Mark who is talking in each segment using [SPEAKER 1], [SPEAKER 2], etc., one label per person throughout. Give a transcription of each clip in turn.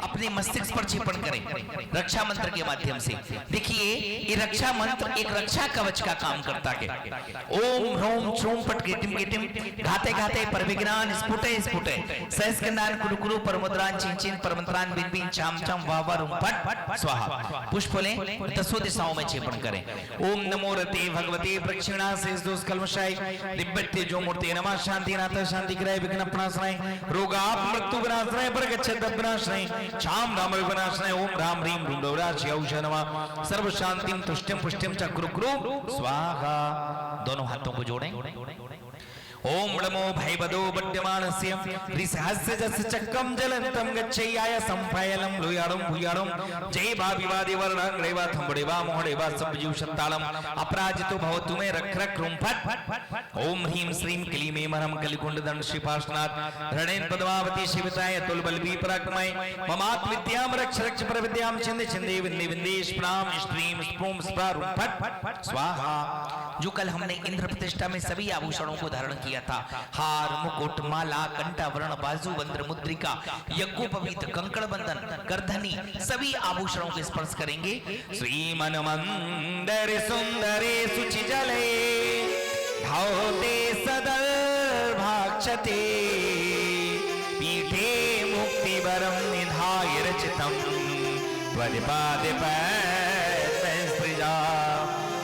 [SPEAKER 1] अपने मस्तिष्क पर चिपण करें रक्षा मंत्र के माध्यम से। देखिए ये रक्षा मंत्र एक रक्षा कवच का काम करता है। ओम ह्रोम श्रोम पट कीटिम कीटिम घाते घाते परविज्ञान स्फुटे स्फुटे सहस्कंदान कुरु कुरु परमुद्रान चिन चिन परमंत्रान बिन बिन चाम चाम वाह वाह पट स्वाहा। पुष्प लें, दसों दिशाओं में चिपण करें। ओम नमो रते भगवते प्रक्षिणा शेष दोष कल्मशाय दिव्यते जो मूर्ति नमः शांति नाथ शांति ग्रह विघ्न प्रणाशनाय रोगाप मृत्यु विनाशनाय परगच्छत विनाशनाय शाम राम विनाशनाय ओम राम रीम रुंडवराज औषध नमः सर्व शांतिम तुष्टिम पुष्टिम चक्र स्वाहा। दोनों हाथों को जोड़ें। ओम नमो भयवदो बड्यमानस्य ऋसहस्य जस्य चक्रम जलंतम गच्छेयाय संफयलम लुयारम भुयारम जय भा विवादे वर्णं रेवा थंबड़ेवा मोहड़ेवा सब जीव शतालम अपराजितो भवतु में रख रख रुंफट। ओम ह्रीम श्रीम क्लीमे मरम कलिकुंड दंड श्रीपाशनाथ रणेन पद्मावती शिवताय तुल बलवी पराक्रमय ममात् विद्याम रक्ष रक्ष पर विद्याम छिंदे छिंदे विन्ने विन्देश प्राम स्ट्रीम स्पूम स्प्रा रुंफट स्वाहा। जो कल हमने इंद्र प्रतिष्ठा में सभी आभूषणों को धारण किया था, हार मुकुट माला कंठा वर्ण बाजू वंद्र मुद्रिका यज्ञोपवीत कंकड़ बंधन करधनी सभी आभूषणों के स्पर्श करेंगे। श्रीमन मंदर सुंदरे सुचि जले धावते सदल भाक्षते पीठे मुक्ति वरम निधाय रचितम त्वदिपादे पैजा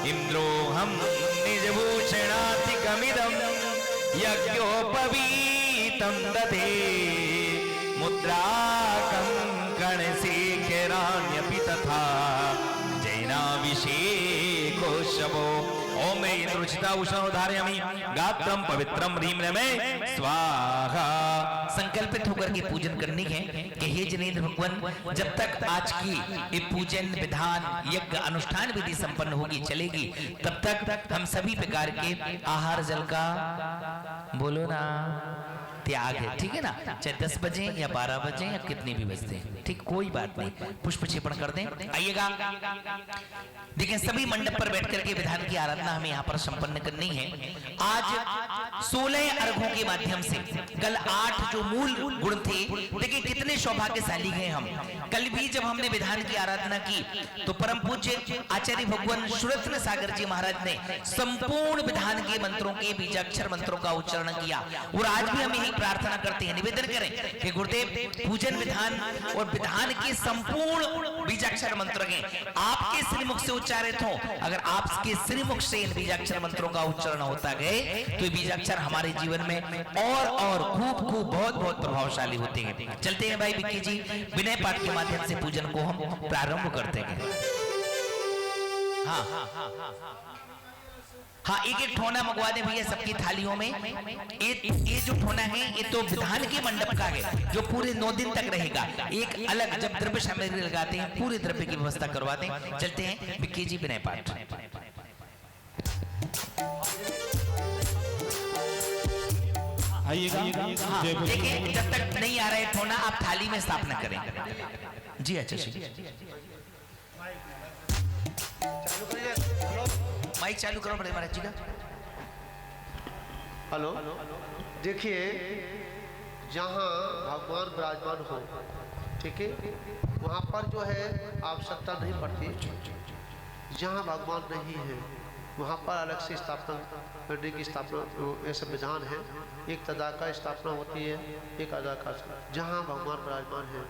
[SPEAKER 1] इंद्रोहम निजभूषणातिकमिदं यज्ञोपवीतं दधे मुद्राकं गणशेखराण्यपि तथा जैनाभिषेको शवो। ओम इंद्रोचिता उषणोधारयामि गात्रम पवित्रम ह्रीं में स्वाहा। संकल्पित होकर के पूजन करनी है कि हे जिनेंद्र भगवान, जब तक आज की ये पूजन विधान यज्ञ अनुष्ठान विधि संपन्न होगी चलेगी, तब तक हम सभी प्रकार के आहार जल का बोलो ना त्याग है, ठीक है ना। चाहे 10 बजे या 12 बजे या कितने भी बजते हैं, ठीक, कोई बात नहीं। पुष्प क्षेपण कर दें। आइएगा, देखिए सभी मंडप पर बैठ करके विधान की आराधना हमें यहाँ पर संपन्न करनी है। आज 16 अर्घों के माध्यम से कल 8 जो मूल गुण थे, देखिए कितने सौभाग्यशाली हैं हम। कल भी जब हमने विधान की आराधना की तो परम पूज्य आचार्य भगवान सुरत्न सागर जी महाराज ने संपूर्ण विधान के मंत्रों के बीजाक्षर मंत्रों का उच्चारण किया। और आज भी हम यही प्रार्थना करते हैं, निवेदन करें कि गुरुदेव पूजन विधान और विधान के संपूर्ण बीजाक्षर मंत्र के आपके श्रीमुख से उच्चारित हो। अगर आपके श्रीमुख से इन बीजाक्षर मंत्रों का उच्चारण होता गए तो ये बीजाक्षर हमारे जीवन में और खूब खूब बहुत बहुत प्रभावशाली होते हैं। चलते हैं भाई विक्की जी, विनय पाठ के माध्यम से पूजन को हम प्रारंभ करते हैं। हाँ, एक एक ठोना मंगवा दे भैया सबकी थालियों में। ये जो ठोना है ये तो विधान के मंडप का है जो पूरे 9 दिन तक रहेगा। एक अलग जब द्रव्य सामग्री लगाते हैं पूरे द्रव्य की व्यवस्था करवाते हैं। चलते हैं विक्की जी, विनय पाठ। हाँ, देखिए जब तक नहीं आ रहा है ठोना आप थाली में स्थापना करें। जी अच्छा माइक चालू करो बड़े महाराज जी का।
[SPEAKER 2] हेलो, देखिए जहाँ भगवान विराजमान हो, ठीक है, वहाँ पर जो है आवश्यकता नहीं पड़ती। जहाँ भगवान नहीं है वहाँ पर अलग से स्थापना करने की स्थापना ऐसा विधान है। एक तदा का स्थापना होती है, एक अदा का। जहाँ भगवान विराजमान है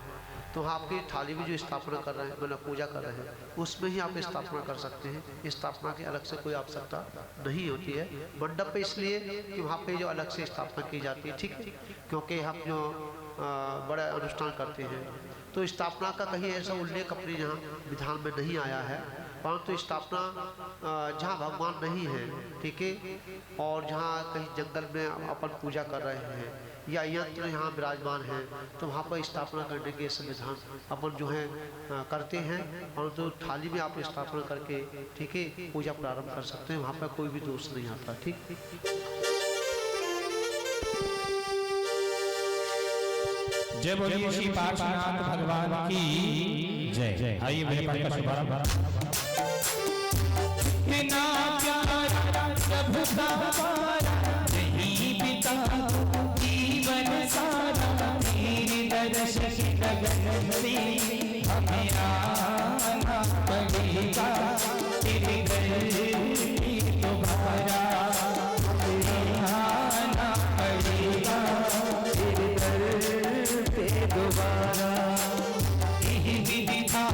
[SPEAKER 2] तो आपकी थाली में जो स्थापना कर रहे हैं, मतलब पूजा कर रहे हैं, उसमें ही आप स्थापना कर सकते हैं। स्थापना की अलग से कोई आवश्यकता नहीं होती है मंडप पे, इसलिए कि वहाँ पे जो अलग से स्थापना की जाती है, ठीक है, क्योंकि हम जो बड़ा अनुष्ठान करते हैं तो स्थापना का कहीं ऐसा उल्लेख अपने यहाँ विधान में नहीं आया है। परंतु स्थापना जहाँ भगवान नहीं है, ठीक है, और जहाँ कहीं जंगल में अपन पूजा कर रहे हैं या यंत्र यहाँ विराजमान है तो वहाँ पर स्थापना करने के संविधान अपन जो है करते हैं। परंतु थाली में आप स्थापना करके, ठीक है, पूजा प्रारंभ कर सकते हैं। वहाँ पर कोई भी दोष नहीं आता, ठीक।
[SPEAKER 3] जय बोलिए श्री पार्श्वनाथ भगवान की जय। आइए मेरे पास का शुभारंभ। का पारा नहीं पिता जीवन सारा तेरे दर्श की लगन से हमें आना पड़ेगा तेरे घर दोबारा आना पड़ेगा तेरे घर पे दोबारा यही विधि था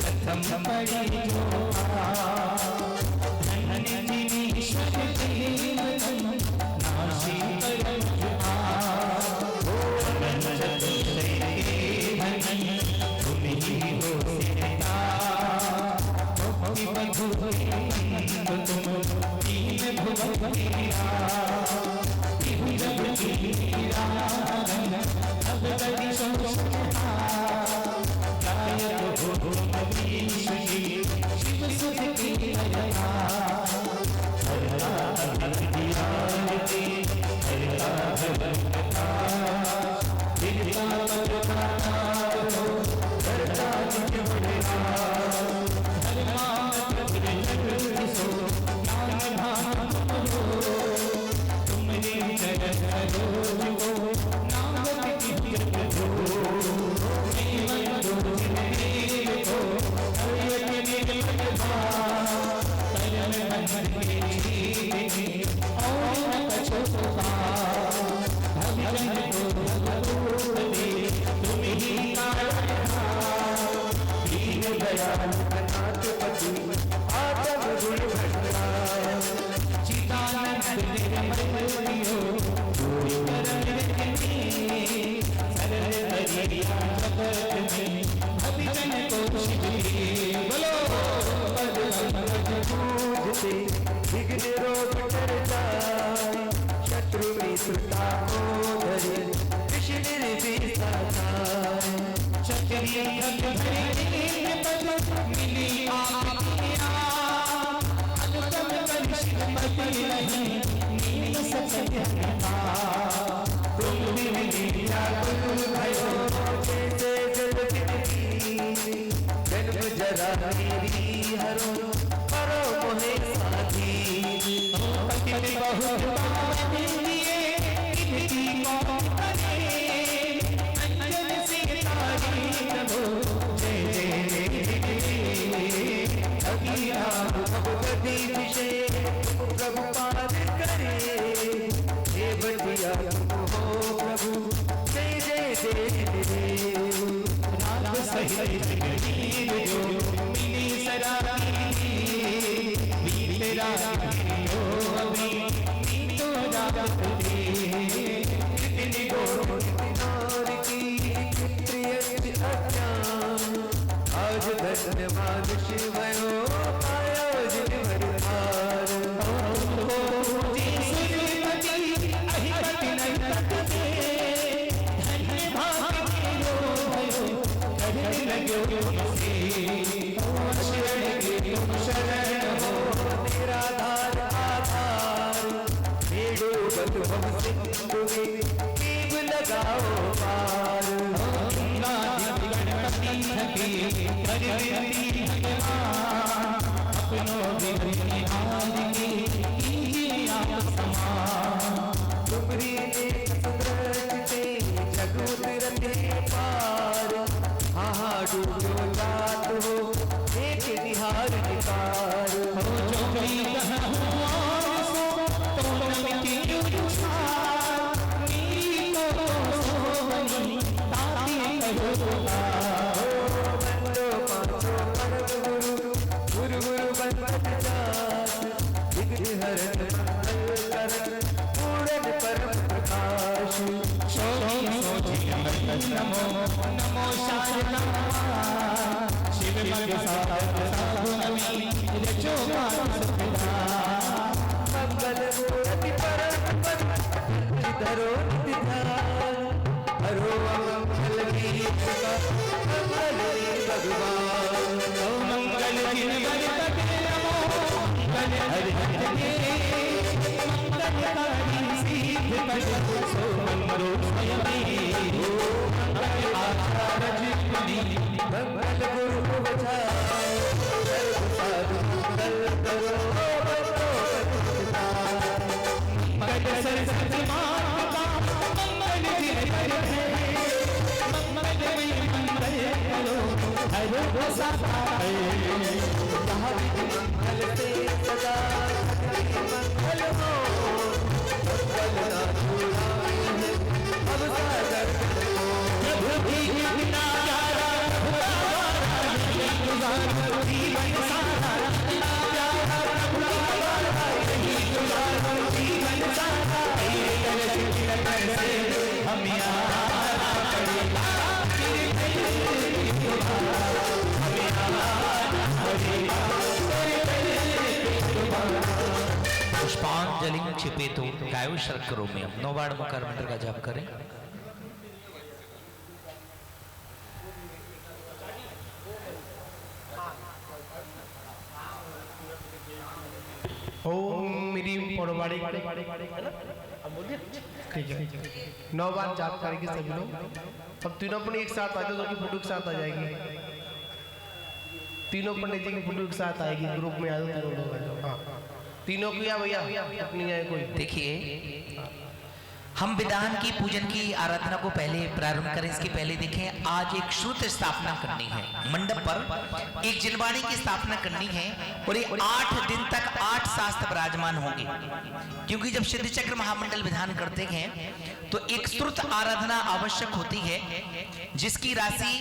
[SPEAKER 3] प्रथम पड़ी जो ईश्वर देव नाशी परम तुम ही हो सीता तुम तीन भुवन अब बड़ी सोचता गायक हो शिव सुध की लया हरता आरती हरता भगवता दिलता भगवता हो हरता जितवड़ा हरमा जगत सो नाम धाम हो तुमने जगत करो जो नाम की जगत हो जीवन दो जिंदगी को हर एक भगवा करम बंधन के और कछोता भजन को भगवत दे तुम ही दीन दयाल नाथ पति आत्म गुण भंडार चिदानंद निर्मलियो कोई करम नहीं सरल दरिया जगत में भजन को शिव बोलो पूजते विघ्न रोग कर जाए शत्रु मित्रता को धरे विष्णु निर्विसा जाए क्षत्रिय मिली आज्ञा अनुपम करिष्मति नहीं नील सत्य तुम मिलिया तुम भयो जैसे जल की जन्म जरा मेरी हरो करो मोहे साथी पति बहुत दिए इनकी मौत करे अंजन से तारी प्रभु जय जय अगिया भगवती विषय प्रभु पाद करे हे बटिया हो प्रभु जय जय जय नाम सहित जगदीर जो मिली सरारी तेरा हो अभी तो रात दे कितनी गोर नार की प्रिय अज्ञान आज धन्यवाद शिवयो आयो जिन भरमार शरण हो निराधार आधार भेड़ो बल हम सिंधु में कीब लगाओ पार गणपति अपनों तुमरी जगत रखे पार हाँ डूबो जात हो एक निहार निकार हो जो भी तो नमिति उछार नीलो सोवनी ताती करो बंदो पांचो परम गुरु गुरु बंदत जात विघ्न हरन मंगल करन पूर्ण परम प्रकाश सोची सोची नमो नमो शारदा शिव मग साधु नमी रचो मानसदा मंगल मूर्ति परम धरो निधान हरो मंगल गीत का मंगल भगवान मंगल गीत नमो मंगल हरि मंगलकारी सिद्ध पद सो मंगलो स्वयं आचार्य मंगल गुरु बचाओ सर्व साधु मंगल करो
[SPEAKER 1] पुष्पांजलि छिपे तो गायो शर्करो में 9 बार मुखार मंत्र का जाप करें।
[SPEAKER 4] ओम मेरी पौड़वाड़ी ठीक है 9 बार जाप करेंगे सभी लोग। अब तीनों पंडित एक साथ आ जाओ, तो फोटो के साथ आ जाएगी। तीनों पंडित जी की फोटो के साथ आएगी, ग्रुप में आ जाओ तीनों लोग आ जाओ। हाँ तीनों किया भैया, अपनी आए कोई।
[SPEAKER 1] देखिए हम विधान की पूजन की आराधना को पहले प्रारंभ करें, इसके पहले देखें आज एक श्रुत स्थापना करनी है। मंडप पर एक जिनवाणी की स्थापना करनी है और ये 8 दिन तक 8 शास्त्र विराजमान होंगे, क्योंकि जब सिद्ध चक्र महामंडल विधान करते हैं तो एक श्रुत आराधना आवश्यक होती है जिसकी राशि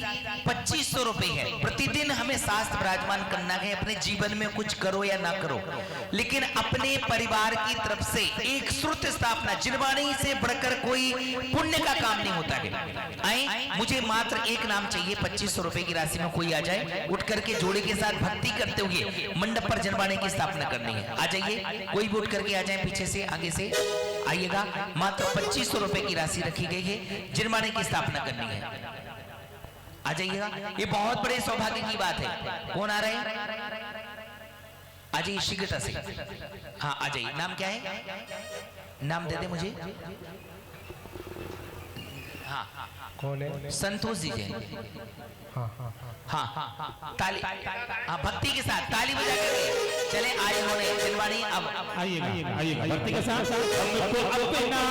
[SPEAKER 1] 2500 रुपए है। प्रतिदिन हमें शास्त्र विराजमान करना है। अपने जीवन में कुछ करो या ना करो, लेकिन अपने परिवार की तरफ से एक श्रुत स्थापना, जिनवाणी से बढ़कर कोई पुण्य का काम नहीं होता है। आए मुझे मात्र एक नाम चाहिए, 2500 रुपए की राशि में कोई आ जाए, उठ करके जोड़े के साथ भक्ति करते हुए मंडप पर जिनवाणी की स्थापना करनी है। आ जाइए, कोई भी उठ करके आ जाए, पीछे से आगे से आइएगा। मात्र 2500 रुपए की राशि रखी गई है, जिनवाणी की स्थापना करनी है। आ जाइएगा, ये बहुत बड़े सौभाग्य की बात है। कौन आ रहे हैं? आ जाइए शीघ्रता से। हाँ आ जाइए। नाम क्या है? नाम दे दे मुझे। हाँ
[SPEAKER 4] कौन है?
[SPEAKER 1] संतोष जी जैन।
[SPEAKER 4] हाँ हाँ
[SPEAKER 1] हाँ ताली, हाँ भक्ति के साथ ताली बजा करके चले आए होने जिनवाणी। अब
[SPEAKER 3] आइएगा आइएगा भक्ति के साथ अपना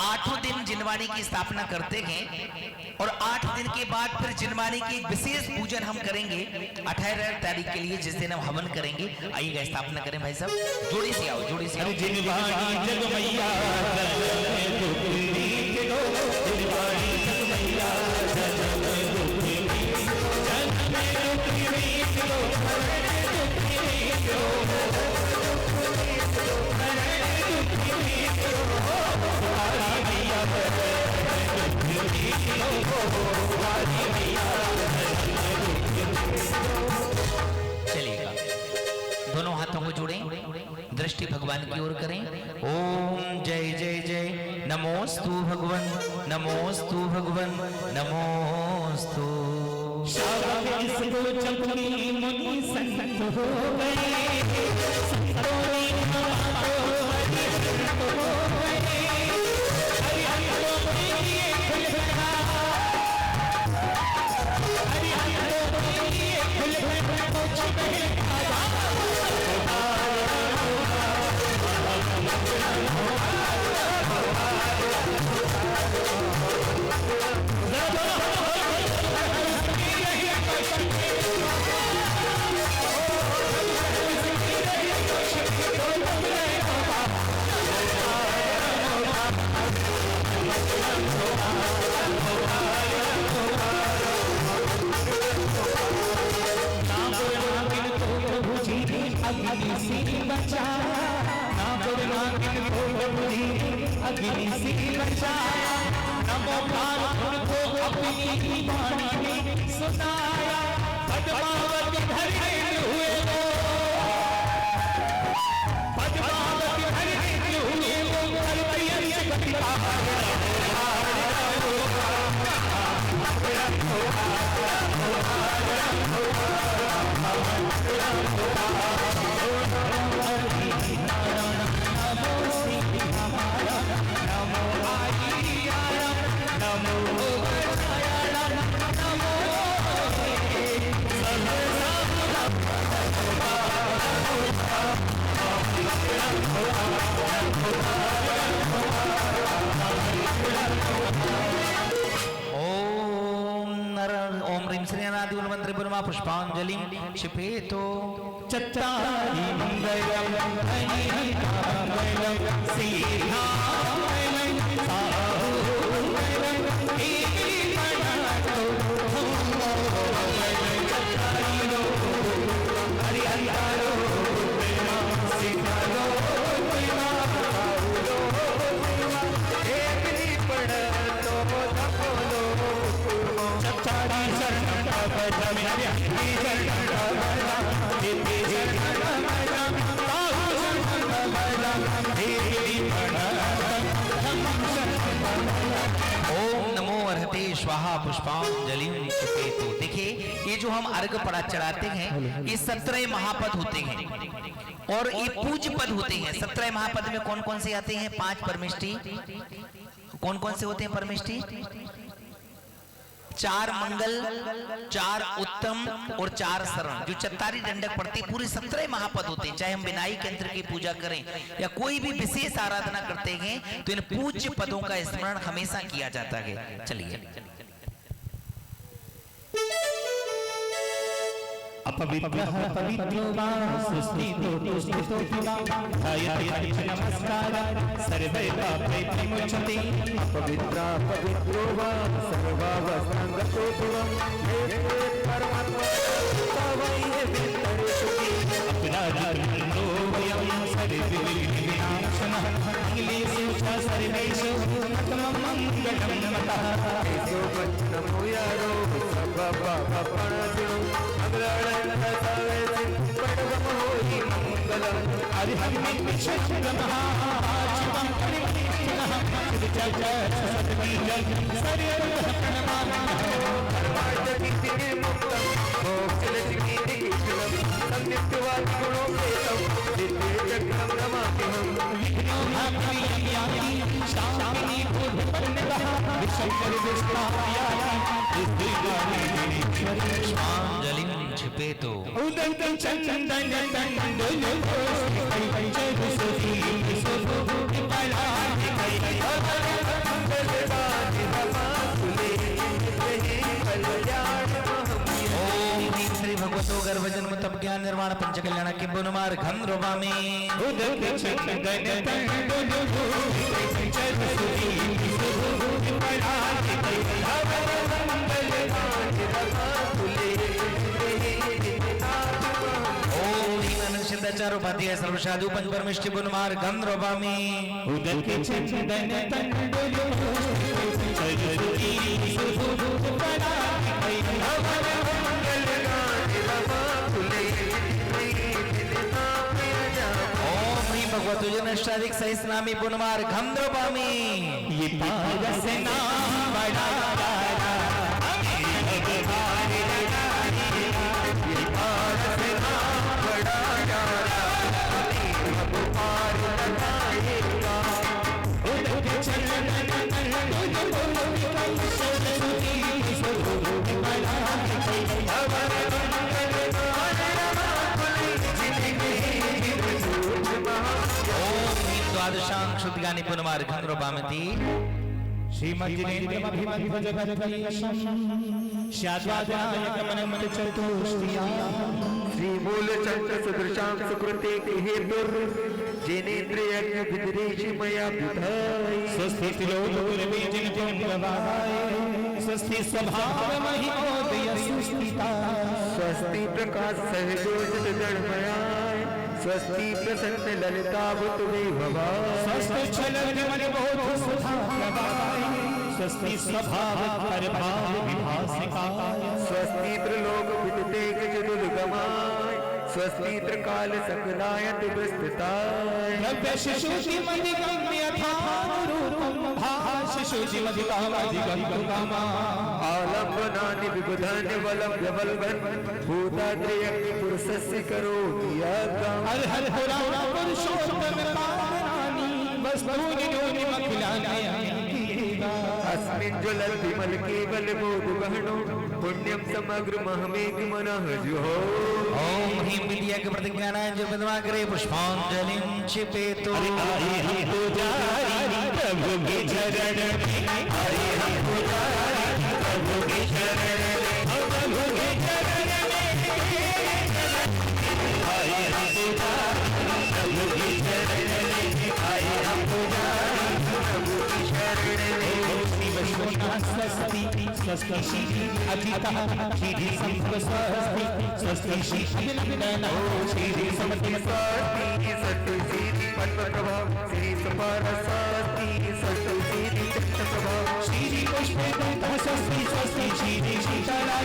[SPEAKER 1] आठों दिन जिनवाणी की स्थापना करते हैं और 8 दिन के बाद फिर जिनवाणी की एक विशेष पूजन हम करेंगे 18 तारीख के लिए, जिस दिन हम हवन करेंगे। आइएगा स्थापना करें भाई साहब, जोड़ी से आओ, जोड़ी से आओ। चलिएगा, दोनों हाथों को जोड़ें, दृष्टि भगवान की ओर करें। ओम जय जय जय, नमोस्तु भगवन, नमोस्तु भगवन, नमोस्तु। ह्रीं श्री अनादि मंत्र ब्रह्मा पुष्पांजलि क्षिपेतो
[SPEAKER 3] चत्तारि मंगलम हरिहरमंगलम श्रीरामंगलम साहुमंगलम कीर्तनातो चत्तारिलो हरिहरो सीतालो
[SPEAKER 1] ओम नमो अर्हते स्वाहा पुष्पांजलि क्षिपेतो। देखिए ये जो हम अर्घ पड़ा चढ़ाते हैं ये 17 महापद होते हैं और ये पूज्य पद होते हैं। 17 महापद में कौन कौन से आते हैं? 5 परमिष्टि। कौन कौन से होते हैं परमिष्टि? 4 मंगल, 4 उत्तम और 4 शरण। जो चत्तारी दंडक पड़ती पूरे 17 महापद होते हैं। चाहे हम विनायक यंत्र की पूजा करें या कोई भी विशेष आराधना करते हैं तो इन पूज्य पदों का स्मरण हमेशा किया जाता है। चलिए
[SPEAKER 3] अपवित्रः पवित्रो वा सुस्थितो तुष्टितो वा ध्यायते नमस्कारः सर्वे पापै विमुच्यते।
[SPEAKER 5] अपवित्रा पवित्रो वा सर्वावस्थांगतो ध्रुवं हे परमात्मा तवै वितरेषु
[SPEAKER 3] अपराधिनो वयं सर्वे विनाशनः अखिलेषु च सर्वेषु प्रथमं मङ्गलं नमतः।
[SPEAKER 5] एषो वचनमो यारो सर्वपापपणजो अग्रणः सर्वेषु परमं होहि मङ्गलम्।
[SPEAKER 3] हरिहरं विश्वमः शिवं परिपूर्णः सद्गुणं सर्वतः प्रणमामः।
[SPEAKER 5] परमार्थकिं मुक्तं मोक्षलक्ष्मीं सम्यक्त्वात् गुणोपेतं दिव्यचक्रं नमाम्यहम्।
[SPEAKER 3] शामिनी भूतपर्णतः विशंकर
[SPEAKER 1] पुष्पांजलि क्षिपेतो।
[SPEAKER 3] उदंत चंदन तंडुल
[SPEAKER 1] श्री भगवतो गर्भजन्म तप ज्ञान निर्माण पंच कल्याण किंबुनुमार घन रोमामि।
[SPEAKER 3] उदंत चंदन तंडुल
[SPEAKER 1] सिद्धाचारोपाध्याय सर्वसाधु पंच परमेष्टि बुनमार गंध रोबामी।
[SPEAKER 3] उदंत चंदन तंडुल
[SPEAKER 1] भगवतो जनष्टाधिक सहस्रनामी पुनमार घंद्रपामी।
[SPEAKER 3] ये पारस नाम बड़ा
[SPEAKER 1] शुद्धिगानी पुनमार घंद्रोपामति।
[SPEAKER 3] श्रीमद्जिनेन्द्रमभिमध्वजगद्वयशं श्याद्वादनायकमनमत चतुष्टिया
[SPEAKER 5] श्रीमूलचंद्र सदृशां सुकृते हेतुर जिनेन्द्रियज्ञ विदरेशि मया विधाय।
[SPEAKER 3] स्वस्ति लोकपुरबीजन पुंगवाय स्वस्ति स्वभाव महिमोदय सुस्थिता।
[SPEAKER 5] स्वस्ति प्रकाश सहजोजित गणमयाय स्वस्ति प्रसन्न ललिताभुत वैभवाय।
[SPEAKER 3] स्वस्ति छल विमल बोध सुधा प्रभाय स्वस्ति स्वभाव परभाव विभासिकाय।
[SPEAKER 5] स्वस्ति त्रिलोक विदितेक चतुर्गमाय स्वस्ति त्रिकाल सकलाय विस्तृताय।
[SPEAKER 3] द्रव्य शिशुति मदिगम्य रूपं भाशिशुति मदिकामधिगम्यकामा।
[SPEAKER 5] आलम्बनानि विबुधानि वलभ्य वल्भन् भूताद्रियज्ञ पुरुषस्य करोति यागम्।
[SPEAKER 3] हर हर पुराण पुरुषोत्तम पावनानि वस्तूनि योनिमखिलानि।
[SPEAKER 5] अस्मिन् ज्वलति मलकेवल बोधगहनो पुण्यं समग्र महमेक मनः जुहो।
[SPEAKER 1] ओम ह्रीं विद्या के प्रतिज्ञानाय जो विद्वाग्रे पुष्पांजलि क्षिपेतो।
[SPEAKER 3] पुजारी प्रभु के चरण में हरि हम पुजारी प्रभु के चरण में हम स्वस्ति श्री अजितः श्री संस्वस्ति स्वस्ति श्री अभिनंदन श्री समति
[SPEAKER 5] स्वस्ति सत्तु श्री पद्मप्रभा श्री सुपारस्वस्ति सत्तु श्री चक्रप्रभा
[SPEAKER 3] श्री पुष्पे स्वस्ति स्वस्ति श्री शीतला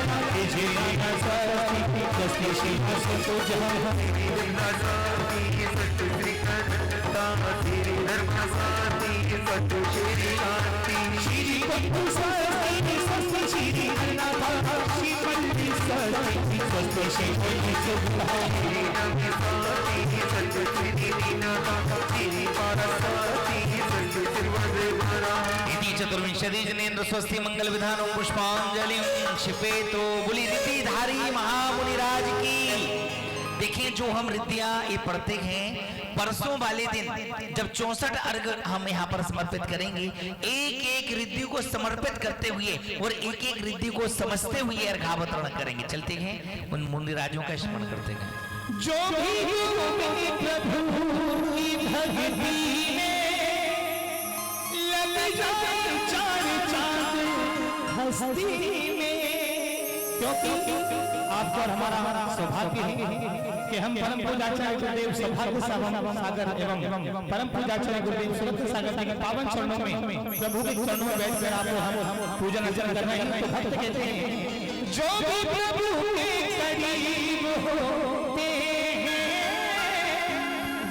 [SPEAKER 3] श्री स्वस्ति स्वस्ति श्री संतोषः
[SPEAKER 5] श्री विघ्नस्वस्ति सत्तु श्री कन्ता श्री धर्मस्वस्ति सत्तु श्री शांति
[SPEAKER 3] श्री पद्म स्वस्ति स्वस्ति श्री अन्नदा श्री पल्ली स्वस्ति स्वस्ति श्री पल्ली सुभा
[SPEAKER 5] श्री नमस्वस्ति सत्तु श्री दीनानाथ श्री पारस्वस्ति सत्तु श्रीवज्रवरा
[SPEAKER 1] इति चतुर्विंशति जनेन्द्र स्वस्ति मंगल विधानों पुष्पांजलि क्षिपेतो बुली रीति धारी महामुनिराज की। देखिए जो हम रिद्धियां ये पढ़ते हैं, परसों वाले दिन जब 64 अर्घ हम यहाँ पर समर्पित करेंगे, एक एक रिद्धि को समर्पित करते हुए और एक एक रिद्धि को समझते हुए अर्घावतरण करेंगे। चलते हैं उन मुनिराजों का स्मरण करते हैं।
[SPEAKER 3] जो भी प्रभु की भक्ति में लग जाए चार चांद हस्ती में, क्योंकि आपको और हमारा सौभाग्य है कि हम परम पूज्याचार्य गुरुदेव सौभाग्य सागर एवं परम पूज्याचार्य गुरुदेव सुरत सागर के पावन चरणों में प्रभु के चरणों में बैठकर आपको हम पूजन अर्चन कर रहे हैं। तो भक्त कहते हैं जो भी प्रभु के करीब होते हैं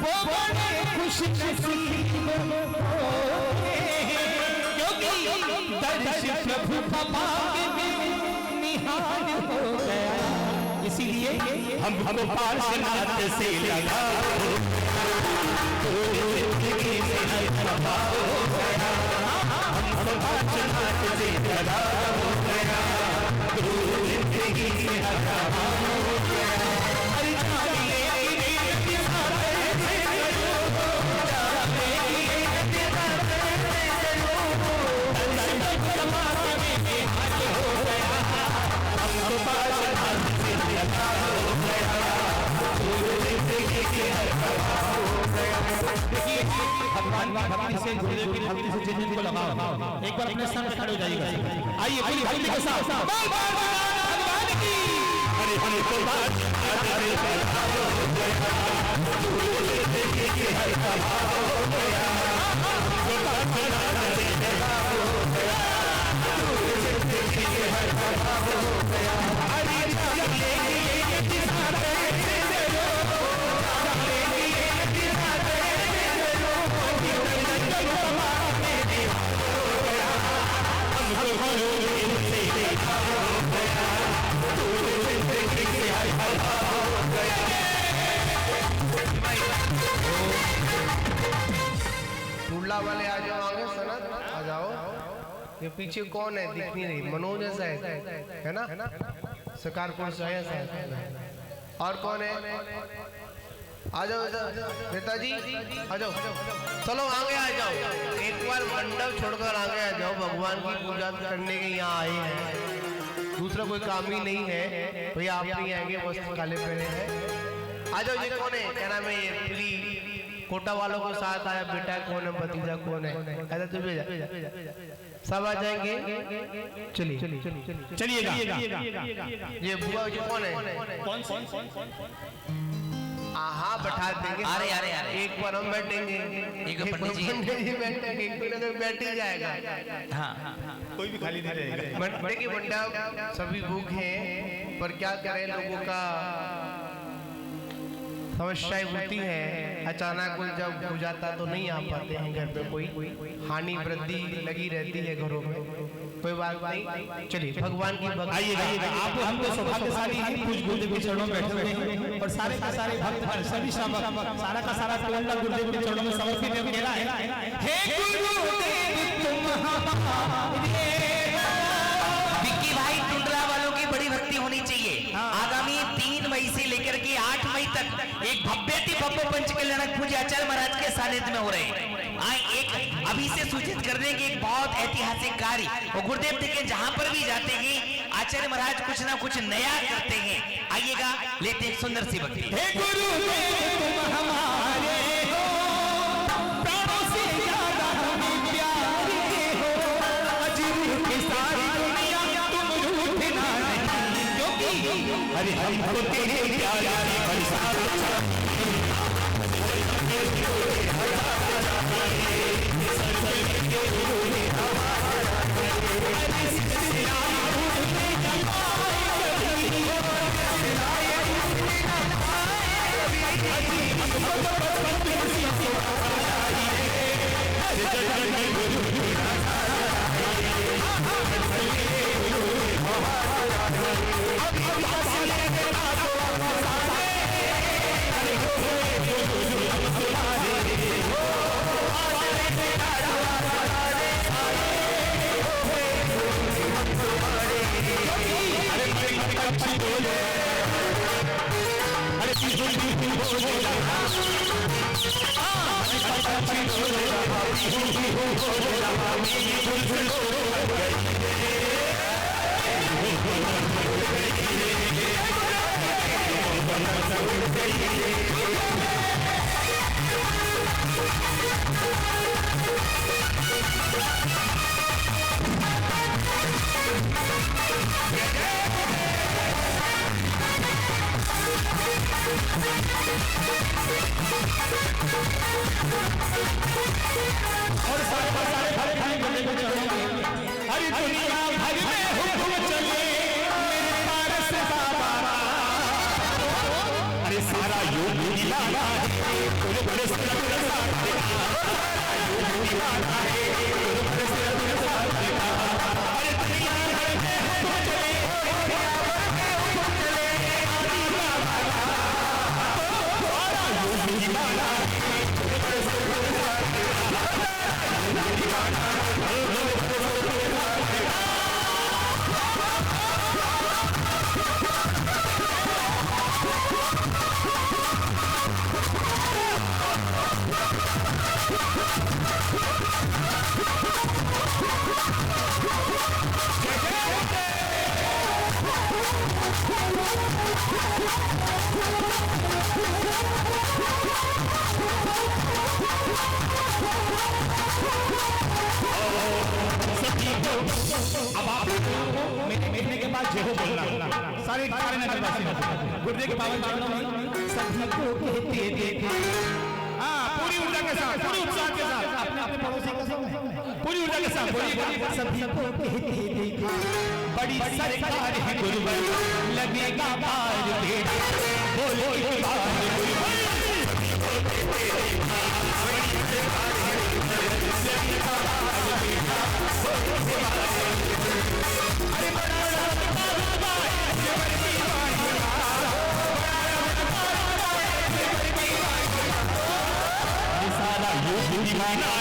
[SPEAKER 3] वो बड़े खुश नसीब होते हैं, क्योंकि दर्श प्रभु का भाग्य में निहाल हो गया। इसीलिए हम पार्श्वनाथ से लगा तो जिंदगी से हर खफा हो गया, हम पार्श्वनाथ से लगा हो गया तो जिंदगी से हर खफा हो गया। हरि जाने भगवान की भक्ति से गुरुदेव की भक्ति से जिन को लगाओ, एक बार अपने स्थान पर खड़े हो जाइएगा। आइए पूरी भक्ति के साथ भगवान की हरे हरे तो बात हरे
[SPEAKER 4] टुल्ला वाले आ जाओ आगे, सनत आ जाओ। ये पीछे कौन है दिख नहीं रही, मनोज है ना, शिकारपुर से आया शायद। और कौन है? आ जाओ नेताजी आ जाओ, चलो आगे आ जाओ। एक बार मंडप छोड़कर आगे आ जाओ, भगवान की पूजा करने के यहाँ आए हैं, दूसरा कोई काम ही नहीं है भैया। आप नहीं आएंगे, बस काले पहने हैं। आ जाओ। ये कौन है? क्या नाम है? ये प्री कोटा वालों को साथ आया बेटा कौन है, भतीजा कौन है? ऐसा तू भेजा, सब आ जाएंगे। चलिए
[SPEAKER 3] चलिएगा।
[SPEAKER 4] ये बुआ जी कौन है?
[SPEAKER 3] कौन
[SPEAKER 4] हाँ बैठा देंगे।
[SPEAKER 1] अरे
[SPEAKER 4] एक पर हम बैठेंगे,
[SPEAKER 1] एक पंडित जी
[SPEAKER 4] बैठेंगे, एक पर बैठ ही जाएगा।
[SPEAKER 1] हाँ
[SPEAKER 3] कोई भी खाली नहीं रहेगा।
[SPEAKER 4] देखिए बंडा सभी भूख हैं, पर क्या करें, लोगों का समस्याएं होती है। अचानक कोई जब हो जाता तो नहीं आ पाते हैं घर पे, कोई हानि वृद्धि लगी रहती है घरों में, कोई बात नहीं। चलिए भगवान की भक्ति।
[SPEAKER 3] आइएगा। आप हम तो सौभाग्यशाली हैं, कुछ गुरुदेव के चरणों में बैठे हुए हैं और सारे का सारे भक्त सभी सारा का सारा टोला गुरुदेव के चरणों में समर्पित मेरा है। हे गुरुदेव तुम हमारे।
[SPEAKER 1] विक्की भाई, टुंडला वालों की बड़ी भक्ति होनी चाहिए। आगामी 3 मई से लेकर के 8 मई तक एक भव्यति भव्य पंच कल्याणक पूज्याचार्य महाराज के सानिध्य में हो रहे हैं। एक अभी से सूचित कर दें कि एक बहुत ऐतिहासिक कार्य और गुरुदेव देखे जहां पर भी जाते हैं आचार्य महाराज कुछ ना कुछ नया करते हैं। आइएगा, लेते हैं एक सुंदर सी भक्ति।
[SPEAKER 3] हे गुरुदेव तुम हमारे हो, प्राणों से ज्यादा हमें प्यारे हो। अजरूर की सारी दुनिया तुम रूठना नहीं, क्योंकि अरे हमको तेरे प्यार की बरसात गुरुदेव के पावन चरणों में सभी को कहते थे। हाँ, पूरी ऊर्जा के साथ, पूरी उत्साह के साथ, अपने अपने पड़ोसी का सब पूरी ऊर्जा के साथ बोलिए। सभी को कहते थे बड़ी सरकार है गुरुवर, लगेगा पार बेटा, बोलो ये बात गुरुवर। अरे बड़ा सारा युग दीवाना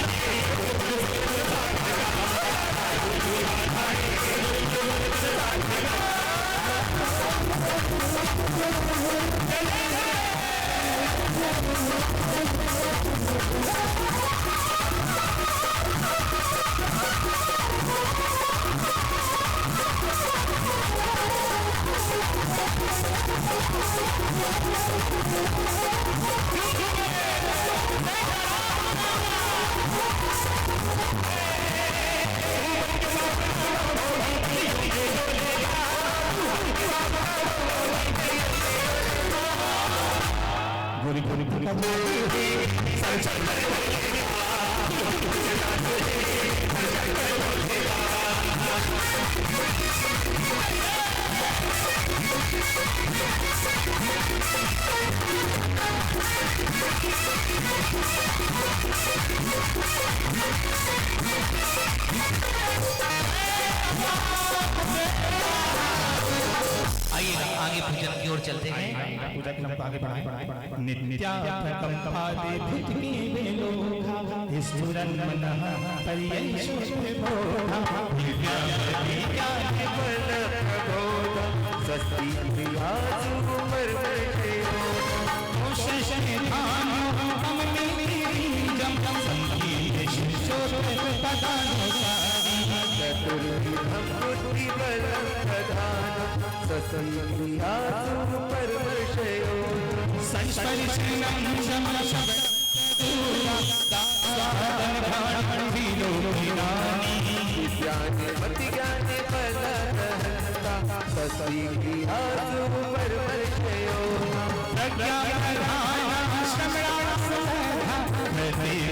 [SPEAKER 1] आगे पूजन की ओर चलते हैं।
[SPEAKER 3] पूजा की नमक आगे बढ़ाएं। नित्याकंपादे भिटकी बेलोखा स्फुरन् मनः परियशोषबोधा
[SPEAKER 5] सस्ती प्रिया सुकुमार
[SPEAKER 3] शैतान हम मेरी जम संगीत शिशोर पदानुसारी
[SPEAKER 5] चतुर्विधं बुद्धिबलं दधाति। सत्क्रियासु परमर्शयो
[SPEAKER 3] संस्पर्शनं
[SPEAKER 5] विज्ञाने मतिज्ञाने फलहन्ता सत्क्रियासु परमर्शयो सत्क्रियासु परमर्शयो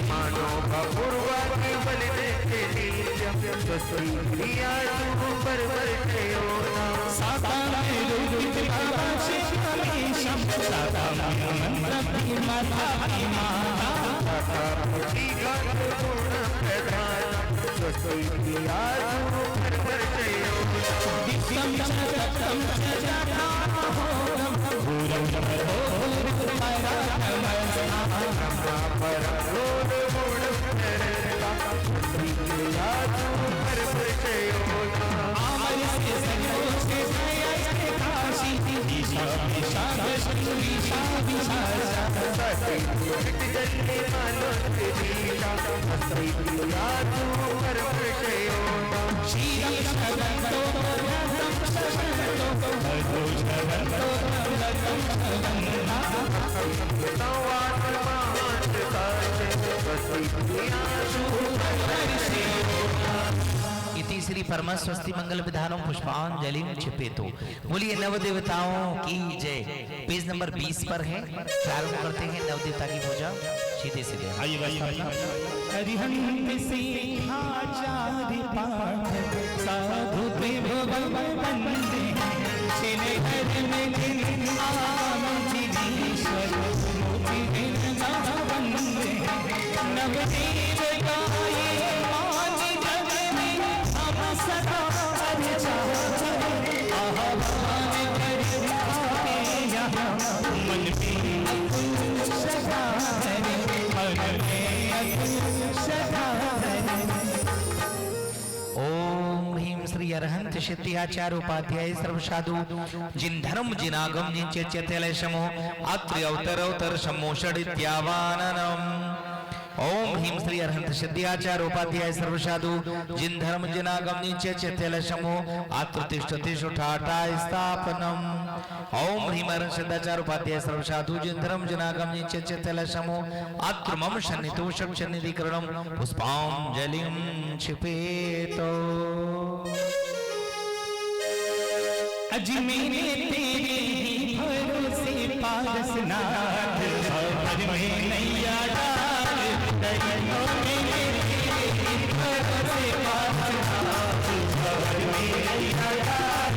[SPEAKER 5] मानो पूर्वाग्नि बल सत्क्रियासु परमर्शयो
[SPEAKER 1] इति श्री परम स्वस्ति मंगल विधानों पुष्पांजलि क्षिपेतो। बोलिए नव देवताओं की जय। पेज नंबर 20 पर है। प्रारंभ करते हैं नव देवता की पूजा सीधे सीधे।
[SPEAKER 3] हरिहंत सिंहाचार्य पाठ साधु देव वंदे छिने हर में जिनेश्वर मोति वंदे नवदेव गाये मान जग में हम सदा आह्वान करते यहाँ मन में सदा
[SPEAKER 1] ओम ह्रीं श्री अरहंत सिद्धियाचार्य उपाध्याय सर्वसाधु जिन धर्म जिनागम जिन चेत्यले समो अत्रि अवतर समोषण इत्यावाननम। ओम ह्रीं श्री अरहंत सिद्धियाचार्य उपाध्याय सर्वसाधु जिन धर्म जिनागम जिन चेत्यले समो आत्मतिष्ठति सुठाटा स्थापनम। ओम ह्रीं अरहंत सिद्धाचार्य उपाध्याय सर्वसाधु जिन धर्म जिनागम जिन चेत्यले समो आत्मम सन्नितोषम सन्निधिकरणम पुष्पांजलिं क्षिपेतो।
[SPEAKER 3] अजमेरे तेरे ही भरोसे पारसनाथ भर में नैया डाल दरियों में तेरे ही भरोसे पारसनाथ भर में नैया डाल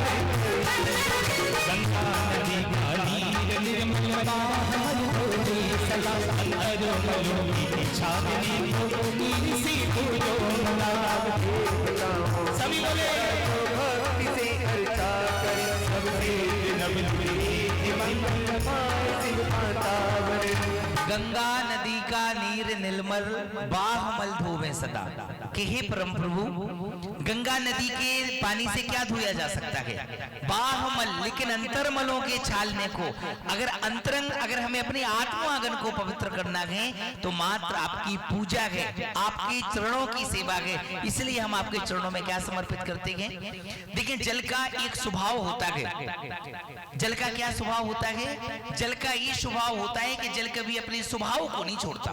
[SPEAKER 3] गंगा नदी का नीर निर्मल बाहर होने सला अरुमलों की छावनी को नीर से धोलो मलाब सभी बोले
[SPEAKER 1] गंगा नदी का नीर निर्मल बाहमल धोवे सदा। कि हे परम प्रभु, गंगा नदी के पानी से क्या धोया जा सकता है? बाहमल, लेकिन अंतरमलों के छालने को अगर हमें अपने आत्मांगन को पवित्र करना है तो मात्र आपकी पूजा है, आपके चरणों की सेवा है। इसलिए हम आपके चरणों में क्या समर्पित करते हैं? देखिए, जल का एक स्वभाव होता है। जल का क्या स्वभाव होता है? जल का ये स्वभाव होता है कि जल कभी अपने स्वभाव को नहीं छोड़ता।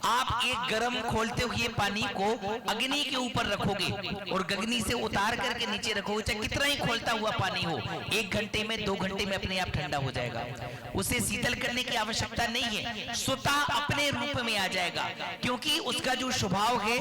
[SPEAKER 1] आप एक गरम खोलते हुए पानी को अग्नि के ऊपर रखोगे और गगनी से उतार करके नीचे रखोगे, चाहे कितना ही खोलता हुआ पानी हो, 1 घंटे में 2 घंटे में अपने आप ठंडा हो जाएगा। उसे शीतल करने की आवश्यकता नहीं है, स्वतः अपने रूप में आ जाएगा, क्योंकि उसका जो स्वभाव है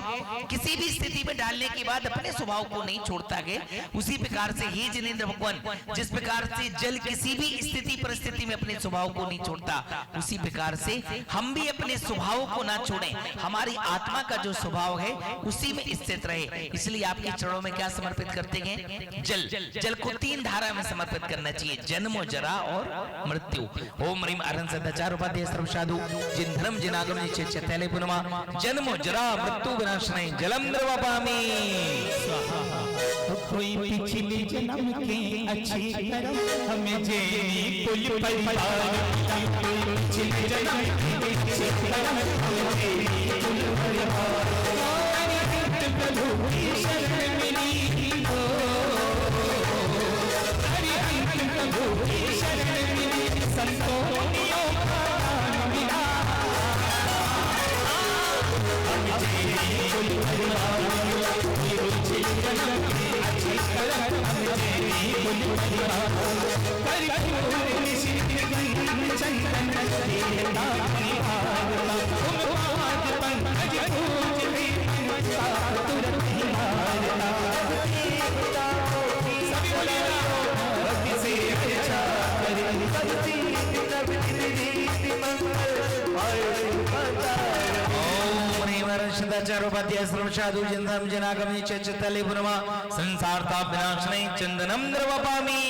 [SPEAKER 1] किसी भी स्थिति में डालने के बाद अपने स्वभाव को नहीं छोड़ता है। उसी प्रकार से हे जिनेंद्र भगवान, जिस प्रकार से जल किसी भी स्थिति परिस्थिति में अपने स्वभाव को नहीं छोड़ता, उसी प्रकार से हम भी अपने स्वभाव को ना छोड़ें, हमारी आत्मा का जो स्वभाव है उसी में स्थित रहे। इसलिए आपके चरणों में क्या समर्पित करते हैं? जल। जल को 3 धारा में समर्पित करना चाहिए, जन्म, जरा और मृत्यु। ओम ह्रीम अरहं सदाचार उपाध्याय सर्व साधु जिन धर्म जिनागम निश्चय पुनमा जन्म जरा मृत्यु विनाशनाय जलम द्रवपामि।
[SPEAKER 3] कोई पिछले जन्म के अच्छे कर्म हमें जेनी कुल परिवार, कोई पिछले जन्म के अच्छे कर्म हमें जेनी कुल परिवार। प्रभु की शरण मिली हो, प्रभु की शरण मिली, संतों का नाम मिला, हमें जेनी कुल परिवार, कोई पिछले जन्म के अच्छे कर्म हमें जेनी कुल परिवार। परिपूर्ण निशित चंदन देता निहारता, तुम पाद पंकज पूजते तुरंत निहारता। सभी बोले भक्ति से अच्छा करे, भक्ति
[SPEAKER 1] सदाचारोपाध्याय सर्व साधु जिन धर्म जनागम निश्चय पुनमा संसार ताप विनाशनाय चंदनम द्रवपामि।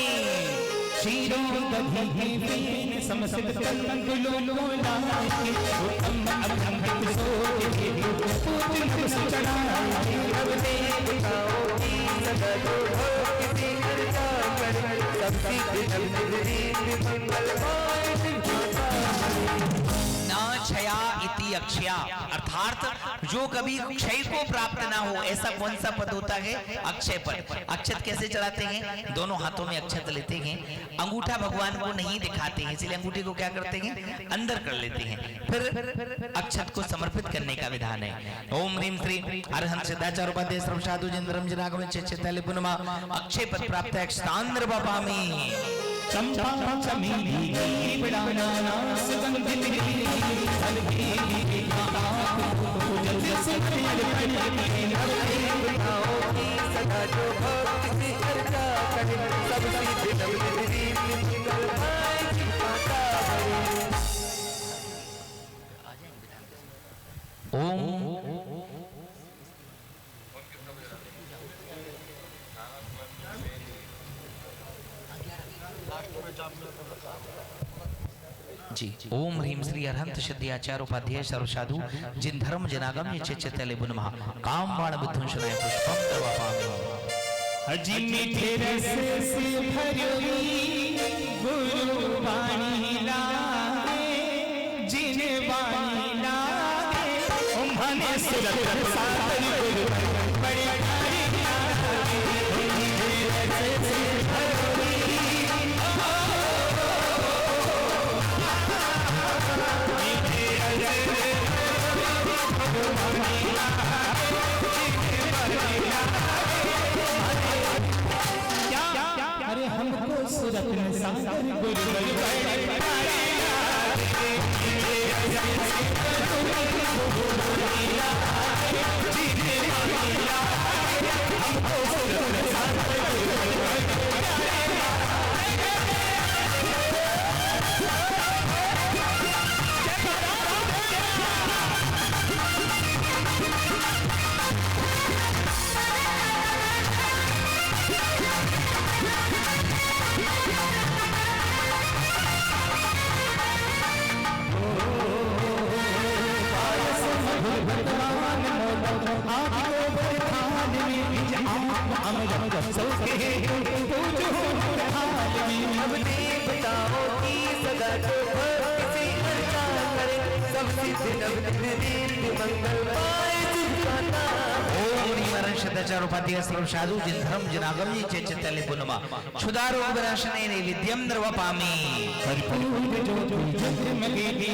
[SPEAKER 3] शीरो दधी फेन समसित कंगुलो लोलाके, उत्तम अभंग सोते पूजन नमस् चढ़ाए।
[SPEAKER 5] अब देवताओं की सदा जो भक्ति करता करे, सब सिद्ध रीति मंगलमय
[SPEAKER 1] क्षया इति अक्षया, अर्थात जो कभी क्षय को प्राप्त ना हो, ऐसा कौन सा पद होता है? अक्षय पद। अक्षत कैसे चढ़ाते हैं? दोनों हाथों में अक्षत लेते हैं, अंगूठा भगवान को नहीं दिखाते हैं, इसलिए अंगूठे को क्या करते हैं? अंदर कर लेते हैं, फिर अक्षत को समर्पित करने का विधान है। ओम ह्रीम श्री अरहं सदाचार उपाध्याय सर्व साधु जिन धर्म जनागम निश्चय पुनमा अक्षय पद प्राप्त है स्थान पामी।
[SPEAKER 3] चंपा चमेली बड़ाना सुगंधित
[SPEAKER 5] सदा जो भक्ति करता करे, सब सिद्ध रीति मंगलमय पाता करे।
[SPEAKER 1] ओम जी। ओम ह्रीम श्री अरहंत सिद्धि आचार्य उपाध्याय सर्व साधु जिन धर्म जनागम निश्चय पुनः काम बाण विध्वंसनाय पुष्पम द्रवपामि।
[SPEAKER 3] अजी मीठे रस से भरी गुरु वाणी लागे, जिन वाणी लागे उम्हने सुरत सागर गुरु बड़े भारी लागे। मीठे रस से भरी अरे हमको सूरत में सागर गुरु बड़े अब देवताओं की सदा जो भक्ति करता करे, सब सिद्ध रीति मंगलमय पाता।
[SPEAKER 1] ओम सदाचार उपाध्याय सर्व साधु जिन धर्म जनागम निश्चय पुनमा क्षुधा रोग विनाशनाय नैवेद्यम द्रवपामि।
[SPEAKER 3] परिपूर्ण जो जग में देवी